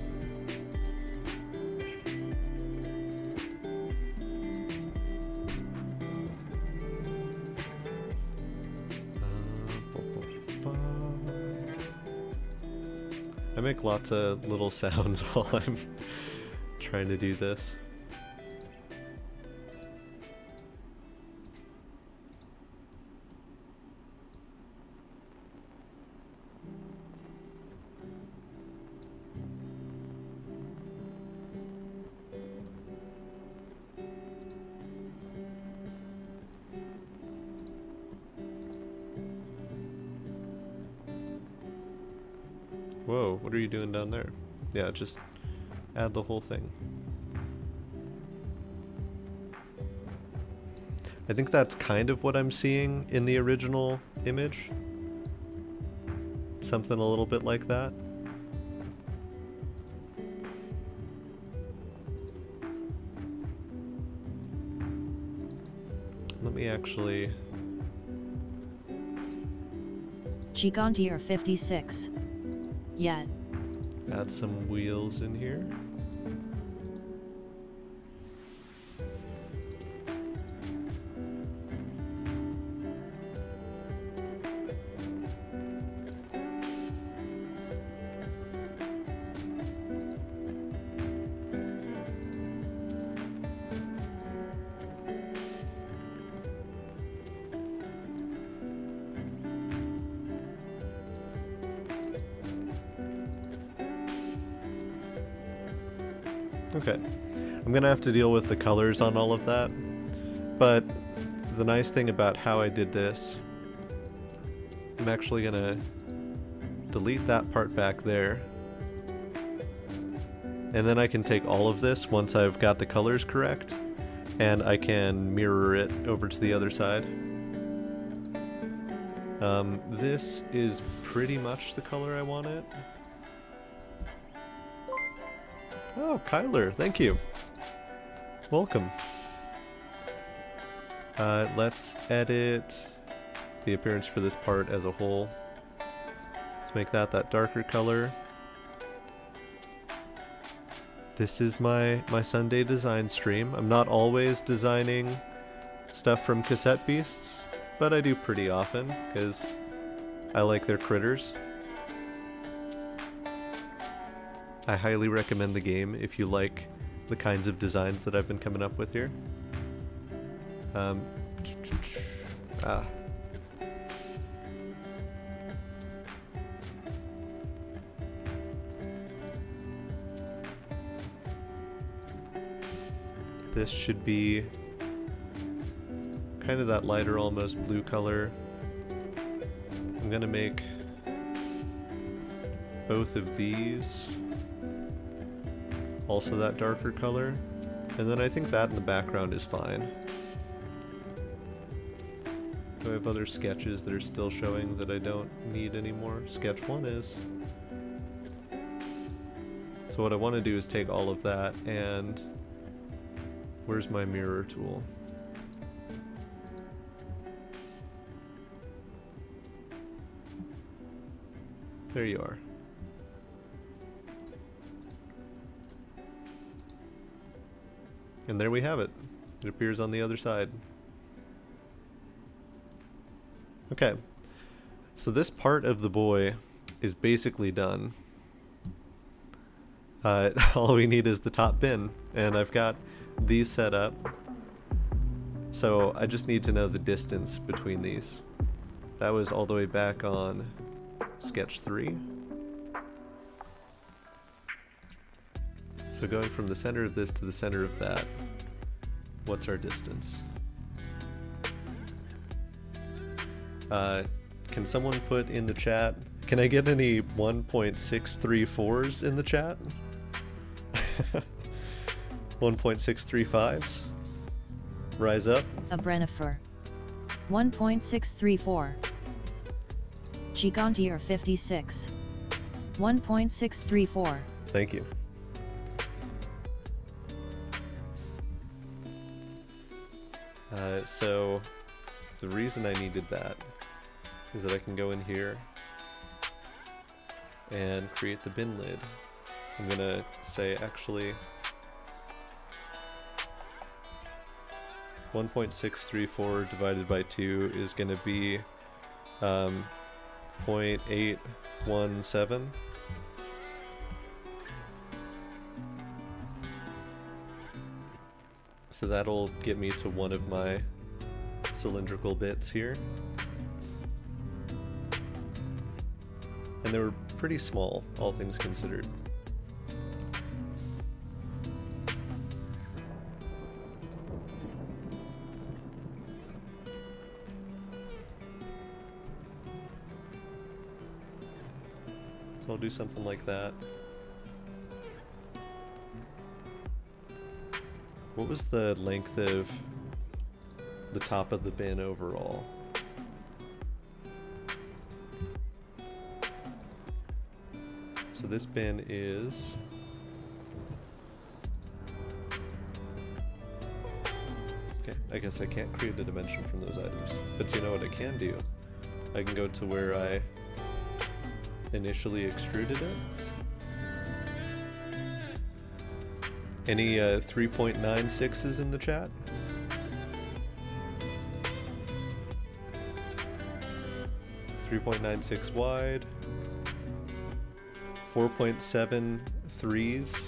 I make lots of little sounds while I'm trying to do this. Whoa, what are you doing down there? Yeah, just add the whole thing. I think that's kind of what I'm seeing in the original image. Something a little bit like that. actually... Gigantier 56. Yet. Add some wheels in here. Okay, I'm gonna have to deal with the colors on all of that, but the nice thing about how I did this, I'm actually gonna delete that part back there, and then I can take all of this once I've got the colors correct, and I can mirror it over to the other side. This is pretty much the color I want it. Oh, Kyler, thank you. Welcome. Let's edit the appearance for this part as a whole. Let's make that darker color. This is my Sunday design stream. I'm not always designing stuff from Cassette Beasts, but I do pretty often, because I like their critters. I highly recommend the game if you like the kinds of designs that I've been coming up with here. This should be kind of that lighter, almost blue color. I'm gonna make both of these also that darker color, and then I think that in the background is fine. Do I have other sketches that are still showing that I don't need anymore? Sketch 1 is. So what I want to do is take all of that and... Where's my mirror tool? There you are. And there we have it. It appears on the other side. Okay. So this part of the boy is basically done. All we need is the top bin, and I've got these set up. So I just need to know the distance between these. That was all the way back on sketch 3. So going from the center of this to the center of that, what's our distance? Can someone put in the chat, can I get any 1.634s in the chat? 1.635s? Rise up. A Brennifer. 1.634. Gigantier 56. 1.634. Thank you. So the reason I needed that is that I can go in here and create the bin lid. I'm gonna say actually 1.634 divided by 2 is gonna be 0.817. So that'll get me to one of my cylindrical bits here. And they were pretty small, all things considered. So I'll do something like that. What was the length of the top of the bin overall? So this bin is... Okay, I guess I can't create a dimension from those items. But you know what I can do? I can go to where I initially extruded it. Any 3.96s in the chat? .96 wide, 4.7 threes,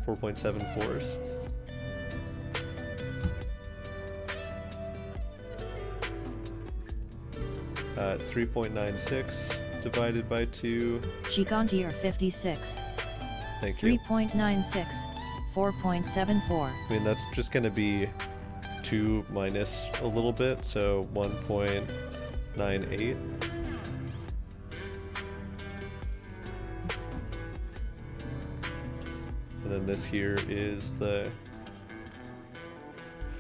4.7 fours. Uh, 3.96 divided by 2. Gigantier 56. Thank you. 3.96, 4.74. I mean, that's just going to be 2 minus a little bit, so 1.98. And then this here is the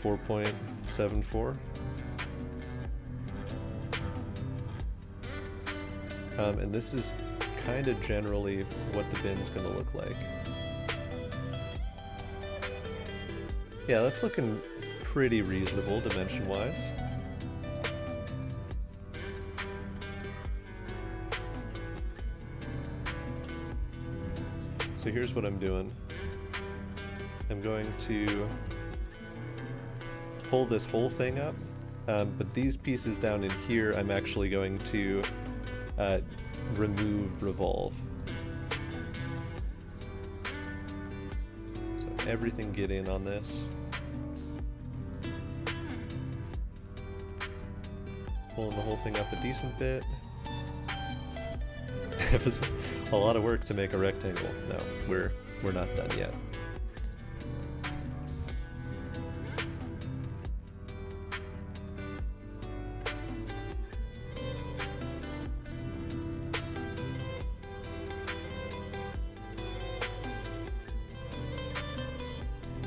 4.74. And this is kind of generally what the bin's going to look like. Yeah, that's looking pretty reasonable dimension-wise. So here's what I'm doing. I'm going to pull this whole thing up, but these pieces down in here I'm actually going to remove revolve. So everything get in on this. Pulling the whole thing up a decent bit. It was a lot of work to make a rectangle. No, we're not done yet.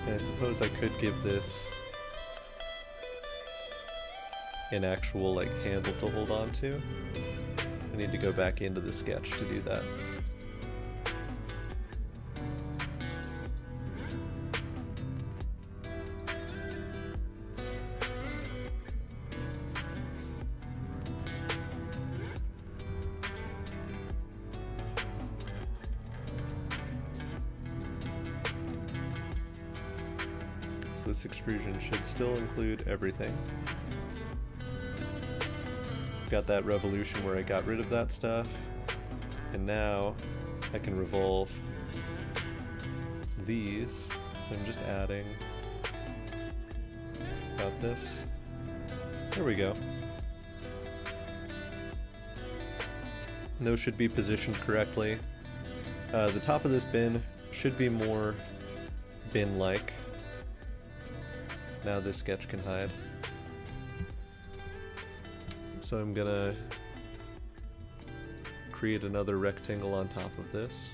And I suppose I could give this an actual like handle to hold on to. I need to go back into the sketch to do that. So this extrusion should still include everything. Got that revolution where I got rid of that stuff, and now I can revolve these. I'm just adding about this. There we go. And those should be positioned correctly. The top of this bin should be more bin-like. Now this sketch can hide. So I'm gonna create another rectangle on top of this.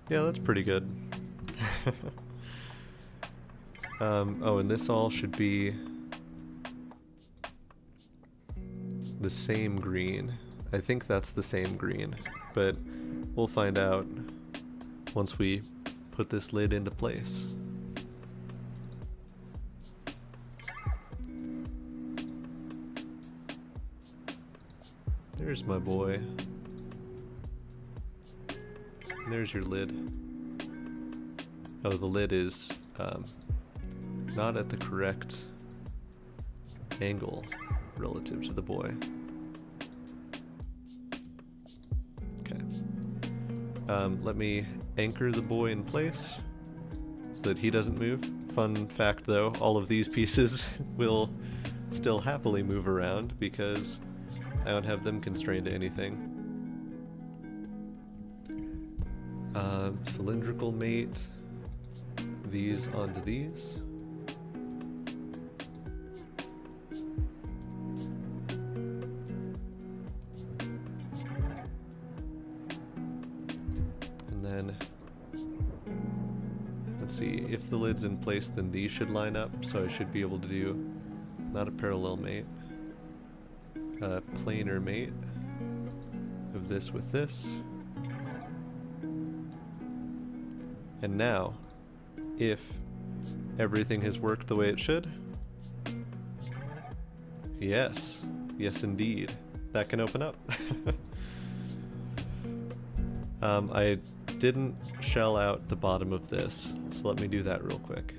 Yeah, that's pretty good. Oh, and this all should be the same green. I think that's the same green, but we'll find out once we put this lid into place. There's my boy. There's your lid. Oh, the lid is not at the correct angle relative to the boy. Okay. Let me anchor the boy in place so that he doesn't move. Fun fact though, all of these pieces will still happily move around because I don't have them constrained to anything. Cylindrical mate these onto these. And then let's see, if the lid's in place, then these should line up, so I should be able to do not a parallel mate, a planar mate of this with this. And now, if everything has worked the way it should, yes, yes indeed, that can open up. I didn't shell out the bottom of this, so let me do that real quick.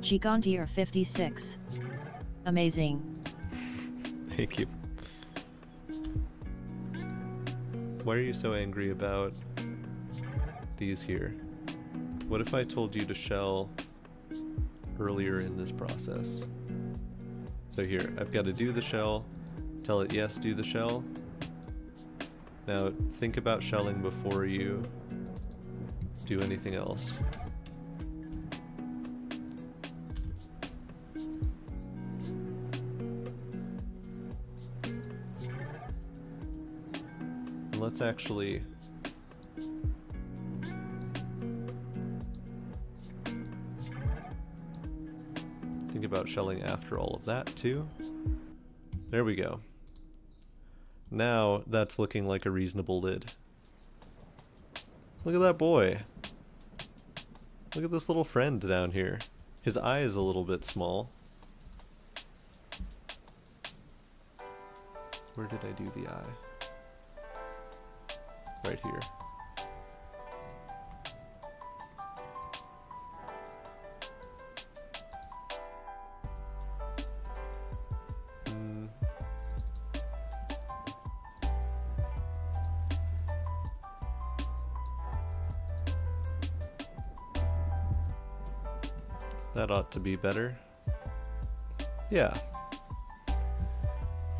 Gigantier 56. Amazing. Thank you. Why are you so angry about these here? What if I told you to shell earlier in this process? So here, I've got to do the shell, tell it yes, do the shell. Now think about shelling before you do anything else. Let's actually think about shelling after all of that too. There we go. Now that's looking like a reasonable lid. Look at that boy. Look at this little friend down here. His eye is a little bit small. Where did I do the eye? Right here. That ought to be better. Yeah.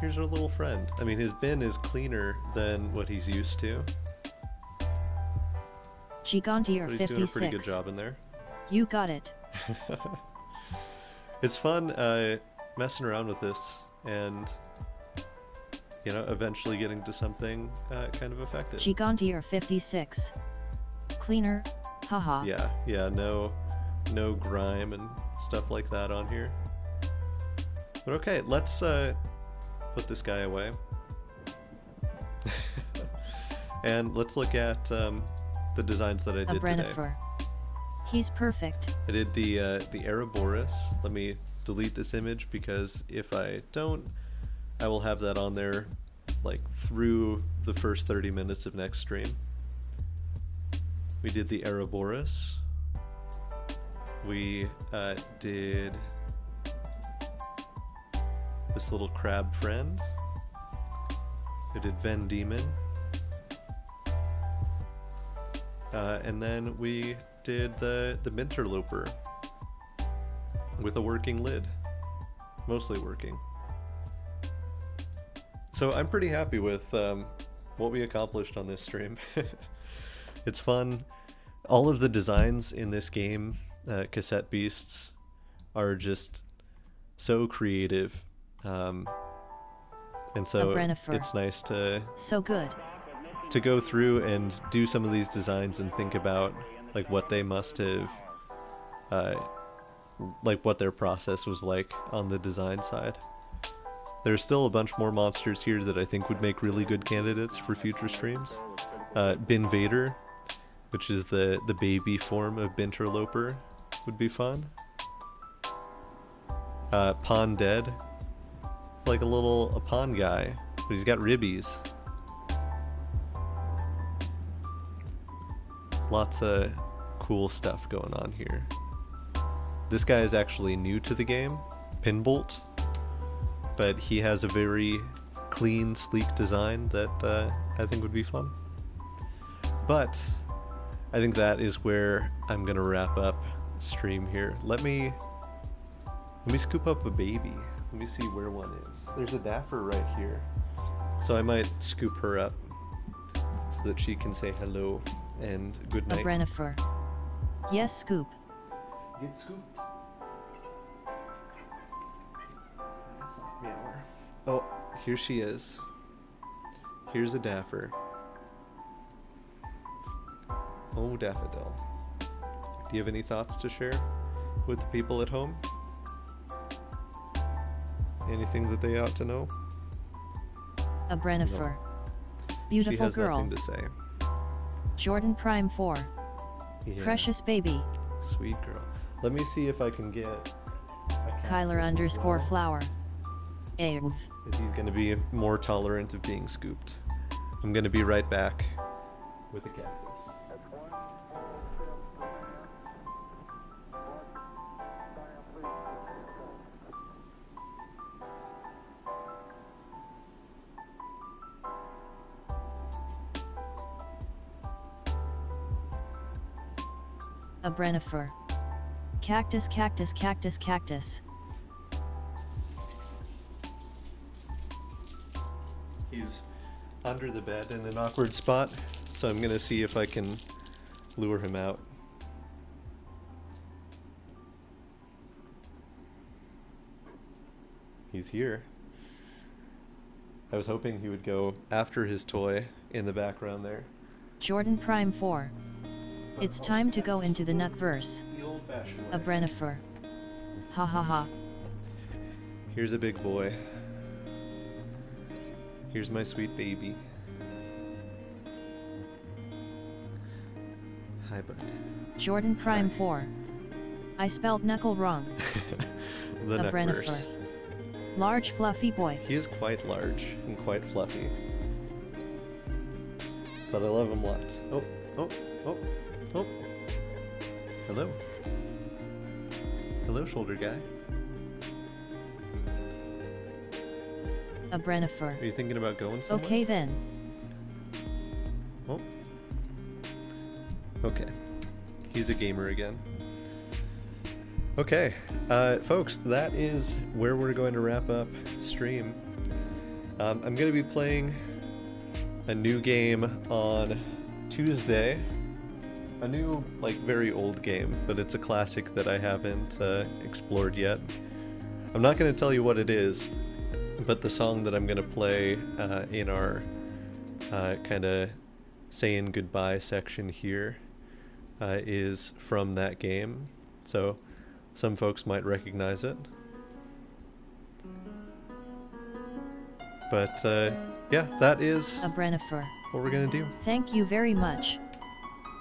Here's our little friend. I mean, his bin is cleaner than what he's used to. Gigantier 56. But he's doing a pretty good job in there. You got it. It's fun messing around with this and, you know, eventually getting to something kind of effective. Gigantier 56. Cleaner, haha. Yeah, no grime and stuff like that on here. But okay, let's put this guy away. And let's look at the designs that I did today. He's perfect. I did the Ouroboros. Let me delete this image because if I don't, I will have that on there like through the first 30 minutes of next stream. We did the Ouroboros. We did this little crab friend. I did Ven Demon. And then we did the Minterloper with a working lid. Mostly working. So I'm pretty happy with what we accomplished on this stream. It's fun. All of the designs in this game, Cassette Beasts, are just so creative. And so it's nice to go through and do some of these designs and think about like what they must have like what their process was like on the design side. There's still a bunch more monsters here that I think would make really good candidates for future streams. Bin Vader, which is the baby form of Binterloper, would be fun. Pawn Dead. It's like a pawn guy, but he's got ribbies. Lots of cool stuff going on here. This guy is actually new to the game, Pinbolt, but he has a very clean, sleek design that I think would be fun. But I think that is where I'm gonna wrap up stream here. Let me scoop up a baby. Let me see where one is. There's a Dapper right here, so I might scoop her up. so that she can say hello and good A night. Brennifer. Yes, Scoop. Get scooped. Meower. Oh, here she is. Here's a Daffer. Oh, Daffodil. Do you have any thoughts to share with the people at home? Anything that they ought to know? A Brennifer. She Beautiful has girl. nothing to say. Jordan Prime 4. Yeah. Precious baby. Sweet girl. Let me see if I can get Kyler_flower. Av. He's going to be more tolerant of being scooped. I'm going to be right back with a cactus. A Brennifer. Cactus, cactus, cactus, cactus. He's under the bed in an awkward spot, so I'm gonna see if I can lure him out. He's here. I was hoping he would go after his toy in the background there. Jordan Prime 4. It's time to go into the Nutverse. The old-fashioned way. A Brennifer. Ha ha ha. Here's a big boy. Here's my sweet baby. Hi, bud. Jordan Prime 4. I spelled knuckle wrong. The A Brennifer. Nutverse. Large fluffy boy. He is quite large and quite fluffy. But I love him lots. Oh, oh, oh, oh. Hello. Hello, shoulder guy. A Brennifer. Are you thinking about going somewhere? Okay then. Oh. Okay. He's a gamer again. Okay, folks, that is where we're going to wrap up stream. I'm going to be playing a new game on Tuesday. A new, like, very old game, but it's a classic that I haven't explored yet. I'm not going to tell you what it is, but the song that I'm going to play in our kind of saying goodbye section here is from that game. So some folks might recognize it. But yeah, that is A Brennifer. what we're going to do. Thank you very much.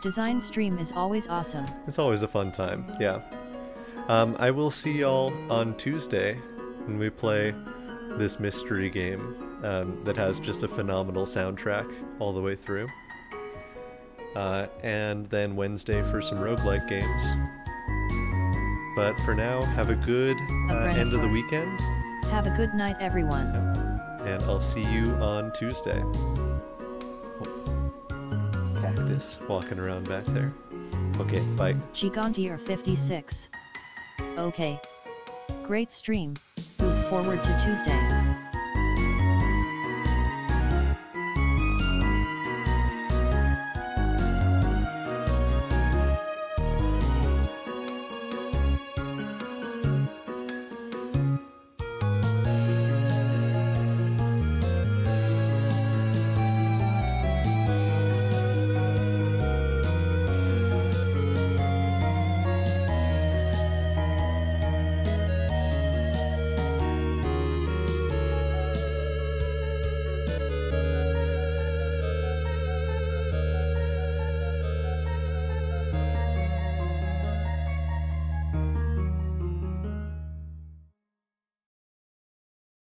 Design stream is always awesome. It's always a fun time, yeah. I will see y'all on Tuesday when we play this mystery game that has just a phenomenal soundtrack all the way through. And then Wednesday for some roguelike games. But for now, have a good end of the weekend. Have a good night, everyone. And I'll see you on Tuesday. Cactus walking around back there. Okay, bye. Gigantier 56. Okay. Great stream. Move forward to Tuesday.